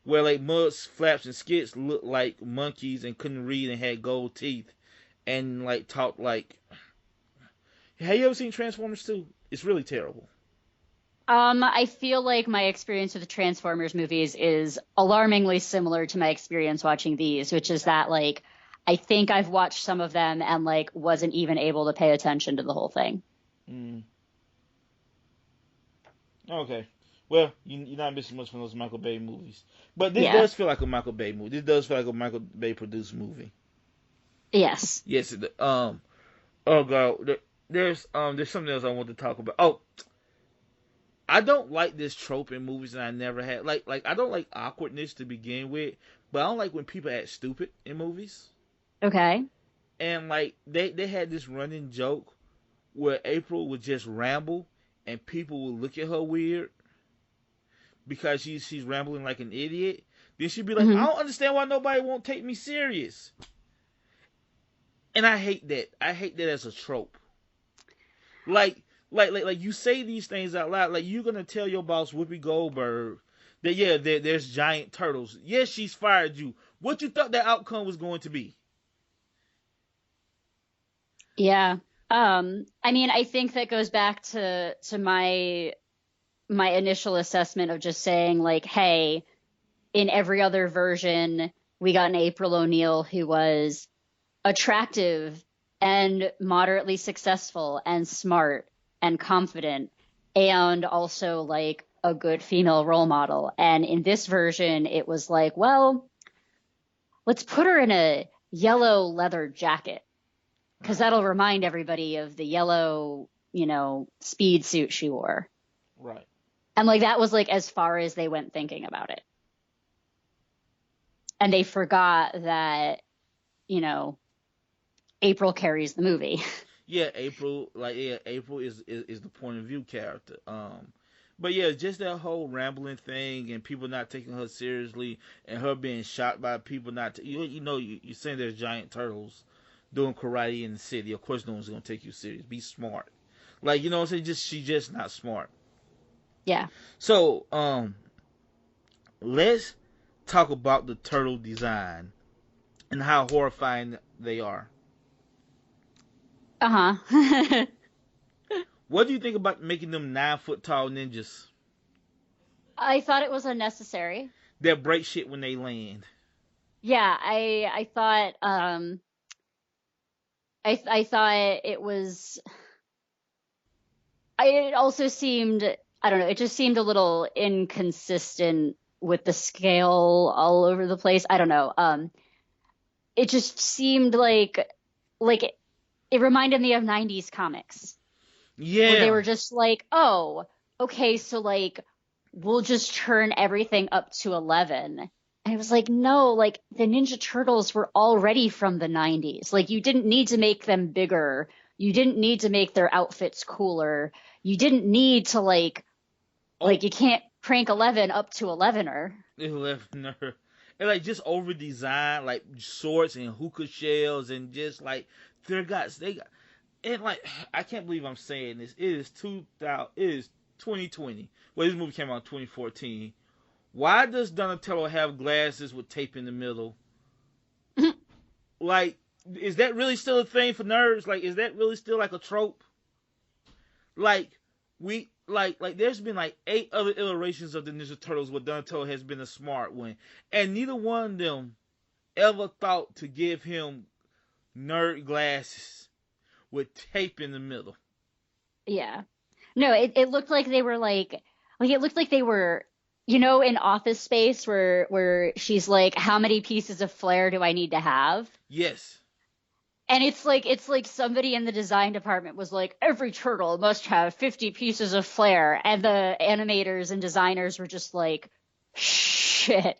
Where like Mud's Flaps and Skits looked like monkeys and couldn't read and had gold teeth and like talked like. Have you ever seen Transformers 2? It's really terrible. I feel like my experience with the Transformers movies is alarmingly similar to my experience watching these, which is that like I think I've watched some of them and like wasn't even able to pay attention to the whole thing. Mm. Okay. Well, you're not missing much from those Michael Bay movies, but this Yeah. does feel like a Michael Bay movie. This does feel like a Michael Bay produced movie. Yes. Yes. Oh god. There's something else I want to talk about. Oh, I don't like this trope in movies, and I never had I don't like awkwardness to begin with, but I don't like when people act stupid in movies. Okay. And like they had this running joke where April would just ramble, and people would look at her weird because she's rambling like an idiot. Then she'd be like, "I Hmm. don't understand why nobody won't take me serious," and I hate that. I hate that as a trope. Like like you say these things out loud. Like you're gonna tell your boss Whoopi Goldberg that yeah, there's giant turtles. Yes, she's fired you. What you thought that outcome was going to be? Yeah. I mean, I think that goes back to my initial assessment of just saying like, hey, in every other version, we got an April O'Neil who was attractive and moderately successful and smart and confident and also like a good female role model. And in this version, it was like, well, let's put her in a yellow leather jacket because Right, that'll remind everybody of the yellow, speed suit she wore. right. And like that was like as far as they went thinking about it. And they forgot that, you know, April carries the movie. Yeah, April. Like yeah, April is the point of view character. But yeah, just that whole rambling thing and people not taking her seriously and her being shot by people not. You're saying there's giant turtles doing karate in the city. Of course, no one's gonna take you serious. Be smart. Like, you know what I'm saying? She's just not smart. Yeah. So, let's talk about the turtle design and how horrifying they are. Uh-huh. What do you think about making them 9 foot tall ninjas I thought it was unnecessary. that break shit when they land? Yeah, I thought I thought it was it also seemed, I don't know, it just seemed a little inconsistent with the scale all over the place. I don't know. It just seemed like it reminded me of 90s comics where they Yeah. were just like, "Oh, okay, so like we'll just turn everything up to 11." And it was like, "No, like the Ninja Turtles were already from the 90s. Like you didn't need to make them bigger. You didn't need to make their outfits cooler. You didn't need to Oh, you can't crank 11 up to 11er." it left nerve. And like just over design, like swords and hookah shells, and just like they got, and like I can't believe I'm saying this. It is 2000. It is 2020. Well, this movie came out in 2014. Why does Donatello have glasses with tape in the middle? Like, is that really still a thing for nerds? Like, is that really still like a trope? Like, there's been like 8 other iterations of the Ninja Turtles where Donatello has been a smart one, and neither one of them ever thought to give him nerd glasses with tape in the middle. Yeah. No, it looked like they were like it looked like they were, you know, in Office Space where she's like, "How many pieces of flair do I need to have?" Yes. And it's like somebody in the design department was like, "Every turtle must have 50 pieces of flair." And the animators and designers were just like, "Shit."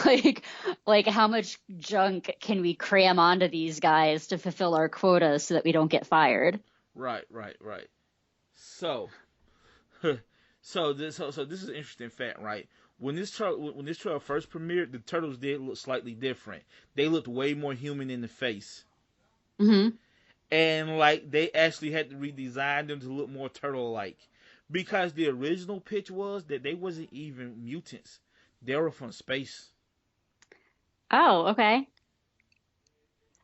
Like like how much junk can we cram onto these guys to fulfill our quota so that we don't get fired? Right. Right. Right. So, so this is an interesting fact, right? When this trailer first premiered, the turtles did look slightly different. They looked way more human in the face, Hmm. and like they actually had to redesign them to look more turtle-like, because the original pitch was that they wasn't even mutants; they were from space. Oh, okay.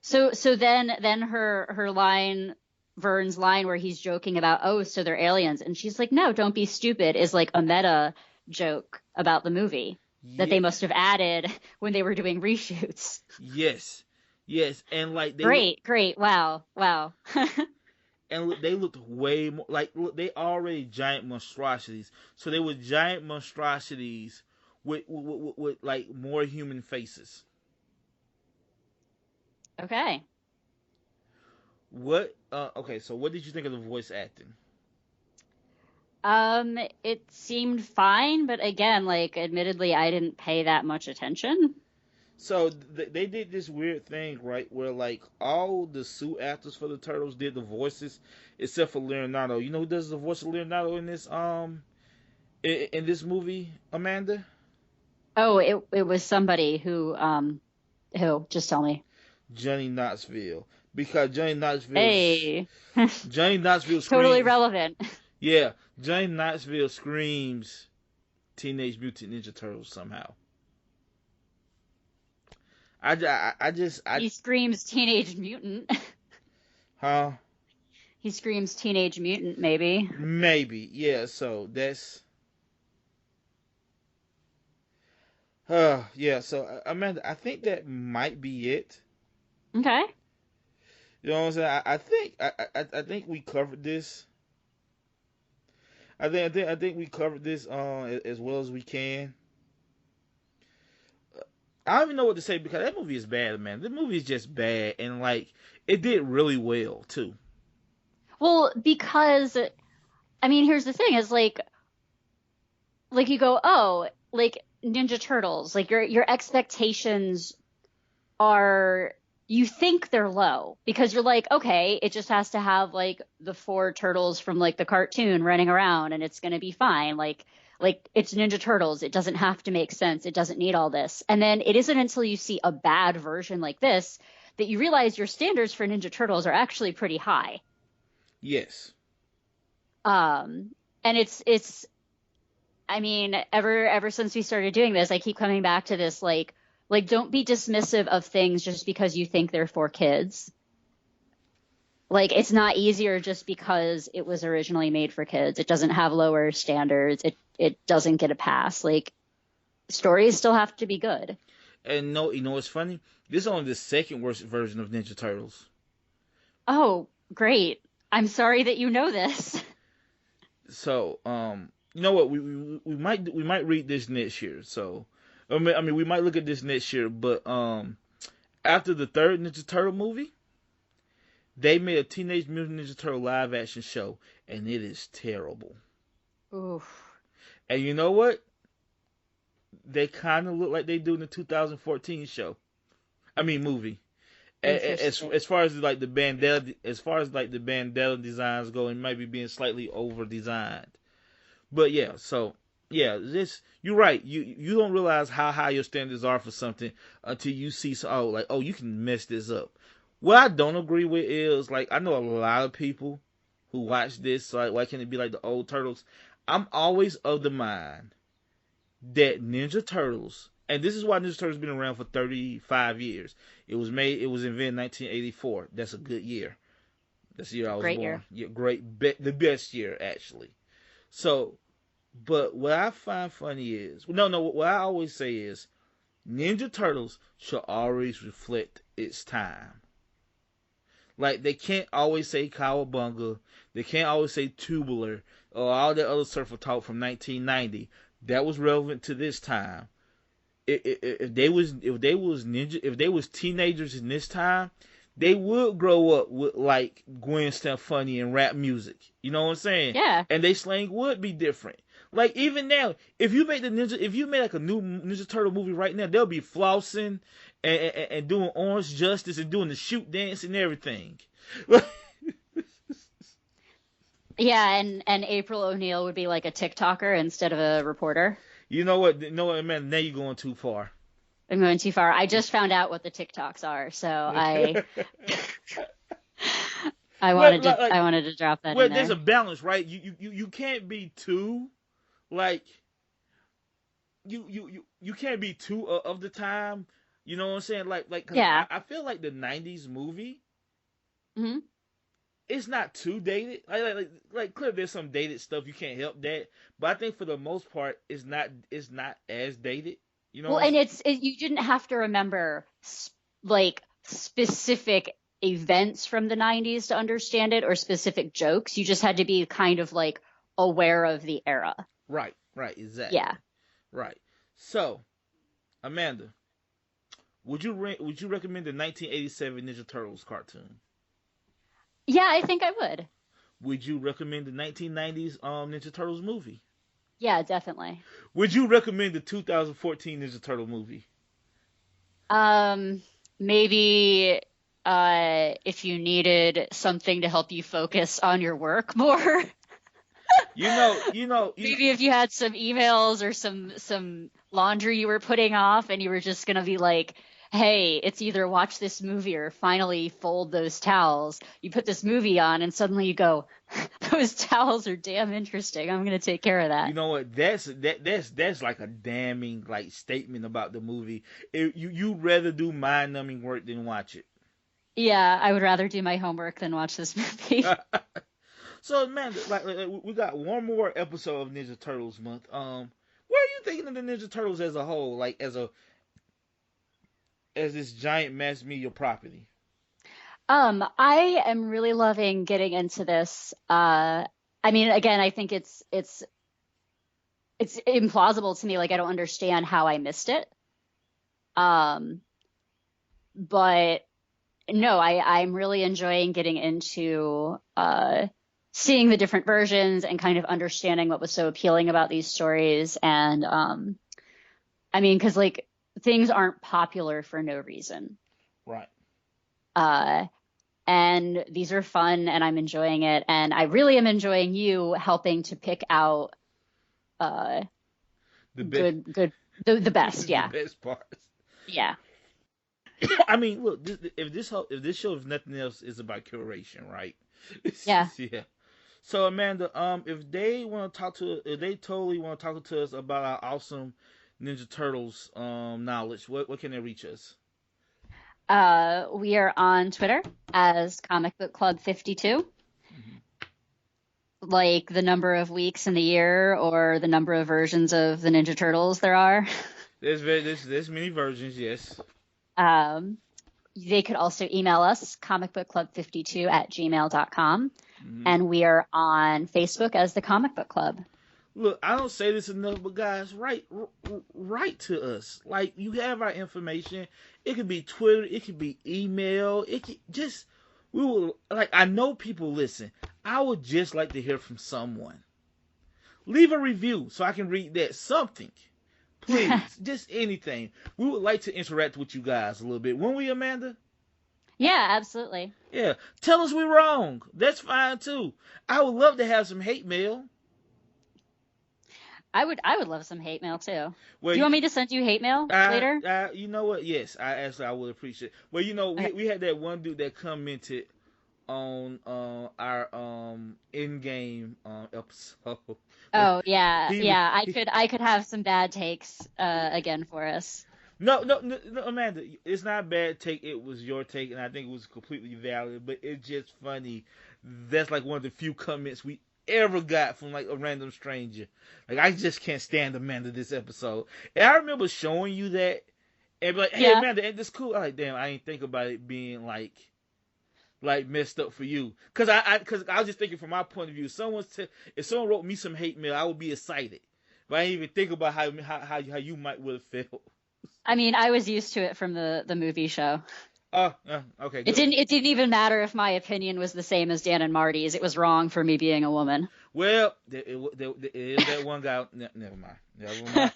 So then her line, Vern's line where he's joking about, "Oh, so they're aliens," and she's like, "No, don't be stupid," is like a meta joke about the movie that Yeah, they must have added when they were doing reshoots. yes, yes, and like Great, great. Wow, wow. they looked way more like, look, they already giant monstrosities, so they were giant monstrosities with like more human faces. Okay. Okay, so what did you think of the voice acting? It seemed fine, but again, like admittedly, I didn't pay that much attention. So they did this weird thing, right, where like all the suit actors for the turtles did the voices except for Leonardo. You know who does the voice of Leonardo in this in this movie, Amanda? Oh, it was somebody who just tell me. Johnny Knoxville. Because Hey. Johnny Knoxville Totally screams. relevant. Yeah, Johnny Knoxville screams Teenage Mutant Ninja Turtles somehow. I He screams Teenage Mutant. huh? He screams Teenage Mutant, maybe. Maybe, yeah. So that's yeah. So Amanda, I think that might be it. Okay. You know what I'm saying? I think we covered this. I think we covered this as well as we can. I don't even know what to say because that movie is bad, man. The movie is just bad, and like it did really well too. Well, because I mean, here's the thing: is like you go, oh, like Ninja Turtles, like your expectations are you think they're low because you're like, okay, it just has to have like the four turtles from like the cartoon running around and it's going to be fine. Like it's Ninja Turtles. It doesn't have to make sense. It doesn't need all this. And then it isn't until you see a bad version like this that you realize your standards for Ninja Turtles are actually pretty high. Yes. Um, and it's I mean, ever since we started doing this, I keep coming back to this like don't be dismissive of things just because you think they're for kids. Like it's not easier just because it was originally made for kids. It doesn't have lower standards. It doesn't get a pass. Like stories still have to be good. And no, you know what's funny? This is only the second worst version of Ninja Turtles. Oh, great. I'm sorry that you know this. So, you know what? We might read this next year. So, I mean, we might look at this next year. But after the third Ninja Turtle movie, they made a Teenage Mutant Ninja Turtle live action show, and it is terrible. Oof. And you know what? They kind of look like they do in the 2014 show. I mean, movie. Interesting. As far as like the bandana, designs go, it might be being slightly over designed. But yeah, so yeah, this you're right. You don't realize how high your standards are for something until you see oh you can mess this up. What I don't agree with is like I know a lot of people who watch this like why can't it be like the old Turtles? I'm always of the mind that Ninja Turtles, and this is why Ninja Turtles been around for 35 years. It was invented in 1984. That's a good year. That's the year I was Great born. year. Yeah, the best year actually. So, but what I find funny is, no, what I always say is, Ninja Turtles should always reflect its time. Like, they can't always say Cowabunga, they can't always say Tubular, or all that other surfer talk from 1990. That was relevant to this time. If they was teenagers in this time, they would grow up with like Gwen Stefani and rap music. You know what I'm saying? Yeah. And they slang would be different. Like even now, if you made like a new Ninja Turtle movie right now, they'll be flossing and doing Orange Justice and doing the shoot dance and everything. Yeah, and April O'Neil would be like a TikToker instead of a reporter. You know what? Man, now you're going too far. I'm going too far. I just found out what the TikToks are, so I wanted to drop that well, in there's a there. balance, right? You can't be too like you can't be too of the time. You know what I'm saying? Like cause Yeah. I feel like the '90s movie Hmm. it's not too dated. Like clearly there's some dated stuff you can't help that, but I think for the most part it's not as dated. You know Well, what I'm and saying? you didn't have to remember like specific events from the 90s to understand it or specific jokes. You just had to be kind of like aware of the era. Right, Yeah. exactly. Right. So, Amanda, would you recommend the 1987 Ninja Turtles cartoon? Yeah, I think I would. Would you recommend the 1990s Ninja Turtles movie? Yeah, definitely. Would you recommend the 2014 Ninja Turtle movie? Um, maybe if you needed something to help you focus on your work more. Maybe if you had some emails or some laundry you were putting off and you were just gonna be like, hey, it's either watch this movie or finally fold those towels. You put this movie on and suddenly you go, those towels are damn interesting. I'm gonna take care of You that. know what? That's like a damning like statement about the movie. You'd rather do mind numbing work than watch it. Yeah, I would rather do my homework than watch this movie. So man, like we got one more episode of Ninja Turtles month. What are you thinking of the Ninja Turtles as a whole? Like as this giant mass media property? I am really loving getting into this. I mean, again, I think it's implausible to me. Like, I don't understand how I missed it. Um, but no, I'm really enjoying getting into seeing the different versions and kind of understanding what was so appealing about these stories. And I mean, because like things aren't popular for no reason. Right. And these are fun, and I'm enjoying it, and I really am enjoying you helping to pick out The best, the best. the Yeah, best parts. yeah, I mean, look, if this show, if nothing else, is about curation, right? yeah. Yeah. So Amanda, if they want to talk to, if they totally want to talk to us about our awesome Ninja Turtles knowledge, what can they reach us? We are on Twitter as Comic Book Club 52, like the number of weeks in the year or the number of versions of the Ninja Turtles there are. There's many versions, yes. They could also email us, comicbookclub52@gmail.com. Mm-hmm. And we are on Facebook as the Comic Book Club. Look, I don't say this enough, but guys, write to us. Like, you have our information. It could be Twitter, it could be email, it could just, we will, like, I know people listen. I would just like to hear from someone. Leave a review so I can read that. Something. Please, just anything. We would like to interact with you guys a little bit. Won't we, Amanda? Yeah, absolutely. Yeah. Tell us we're wrong. That's fine, too. I would love to have some hate mail. I would love some hate mail too. Well, do you want me to send you hate mail later? You know what? Yes, I would appreciate it. Well, you know, we had that one dude that commented on our in-game episode. Oh yeah, I could have some bad takes again for us. No, Amanda, it's not a bad take. It was your take, and I think it was completely valid. But it's just funny. That's like one of the few comments we ever got from like a random stranger. Like, I just can't stand Amanda this episode. And I remember showing you that and be like, hey, yeah. Amanda, ain't this cool? I'm like, damn, I ain't think about it being like messed up for you. Cause I was just thinking from my point of view, if someone wrote me some hate mail, I would be excited. But I didn't even think about how you might would have felt. I mean, I was used to it from the movie show. Okay. Good. It didn't even matter if my opinion was the same as Dan and Marty's. It was wrong for me being a woman. Well, there is that one guy. Never mind.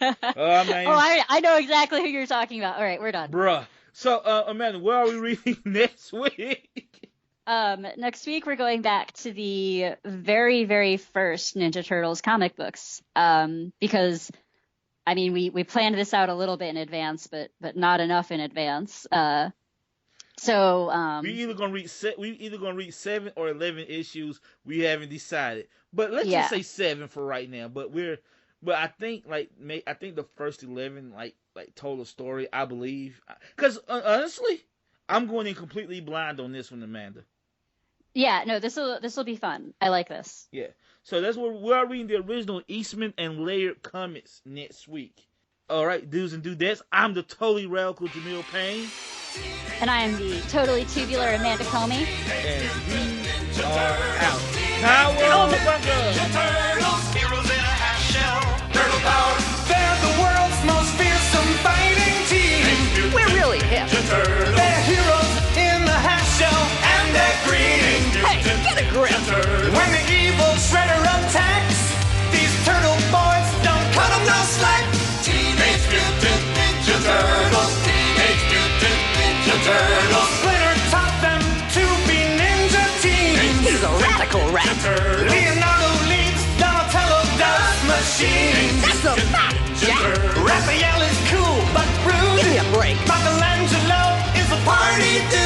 I know exactly who you're talking about. All right, we're done. Bruh. So, Amanda, what are we reading next week? Next week we're going back to the very, very first Ninja Turtles comic books. Because, I mean, we planned this out a little bit in advance, but not enough in advance. So we either gonna read 7 or 11 issues. We haven't decided, but let's just say 7 for right now. But I think the first 11 like told a story. I believe, because honestly, I'm going in completely blind on this one, Amanda. Yeah, no, this will be fun. I like this. Yeah, so that's what we're reading, the original Eastman and Laird comics next week. All right, dudes and dudettes, I'm the totally radical Jamil Payne. And I am the totally tubular Amanda Comey. And we are out. COWABUNGA! Turtles, heroes in a half shell. Turtle power. They're the world's most fearsome fighting team. We're really hip. They're heroes in the half shell, and they're green. Hey, get a grip. When the evil shredder attacks, these turtle boys don't cut them no slack. Teenage Mutant Ninja Turtles. Teenage Mutant Ninja Turtles. Splinter taught them to be ninja teens. He's a radical rat. Leonardo leads, Donatello does machines. That's a fact, Jack. Raphael is cool but rude. Give me a break. Michelangelo is a party dude.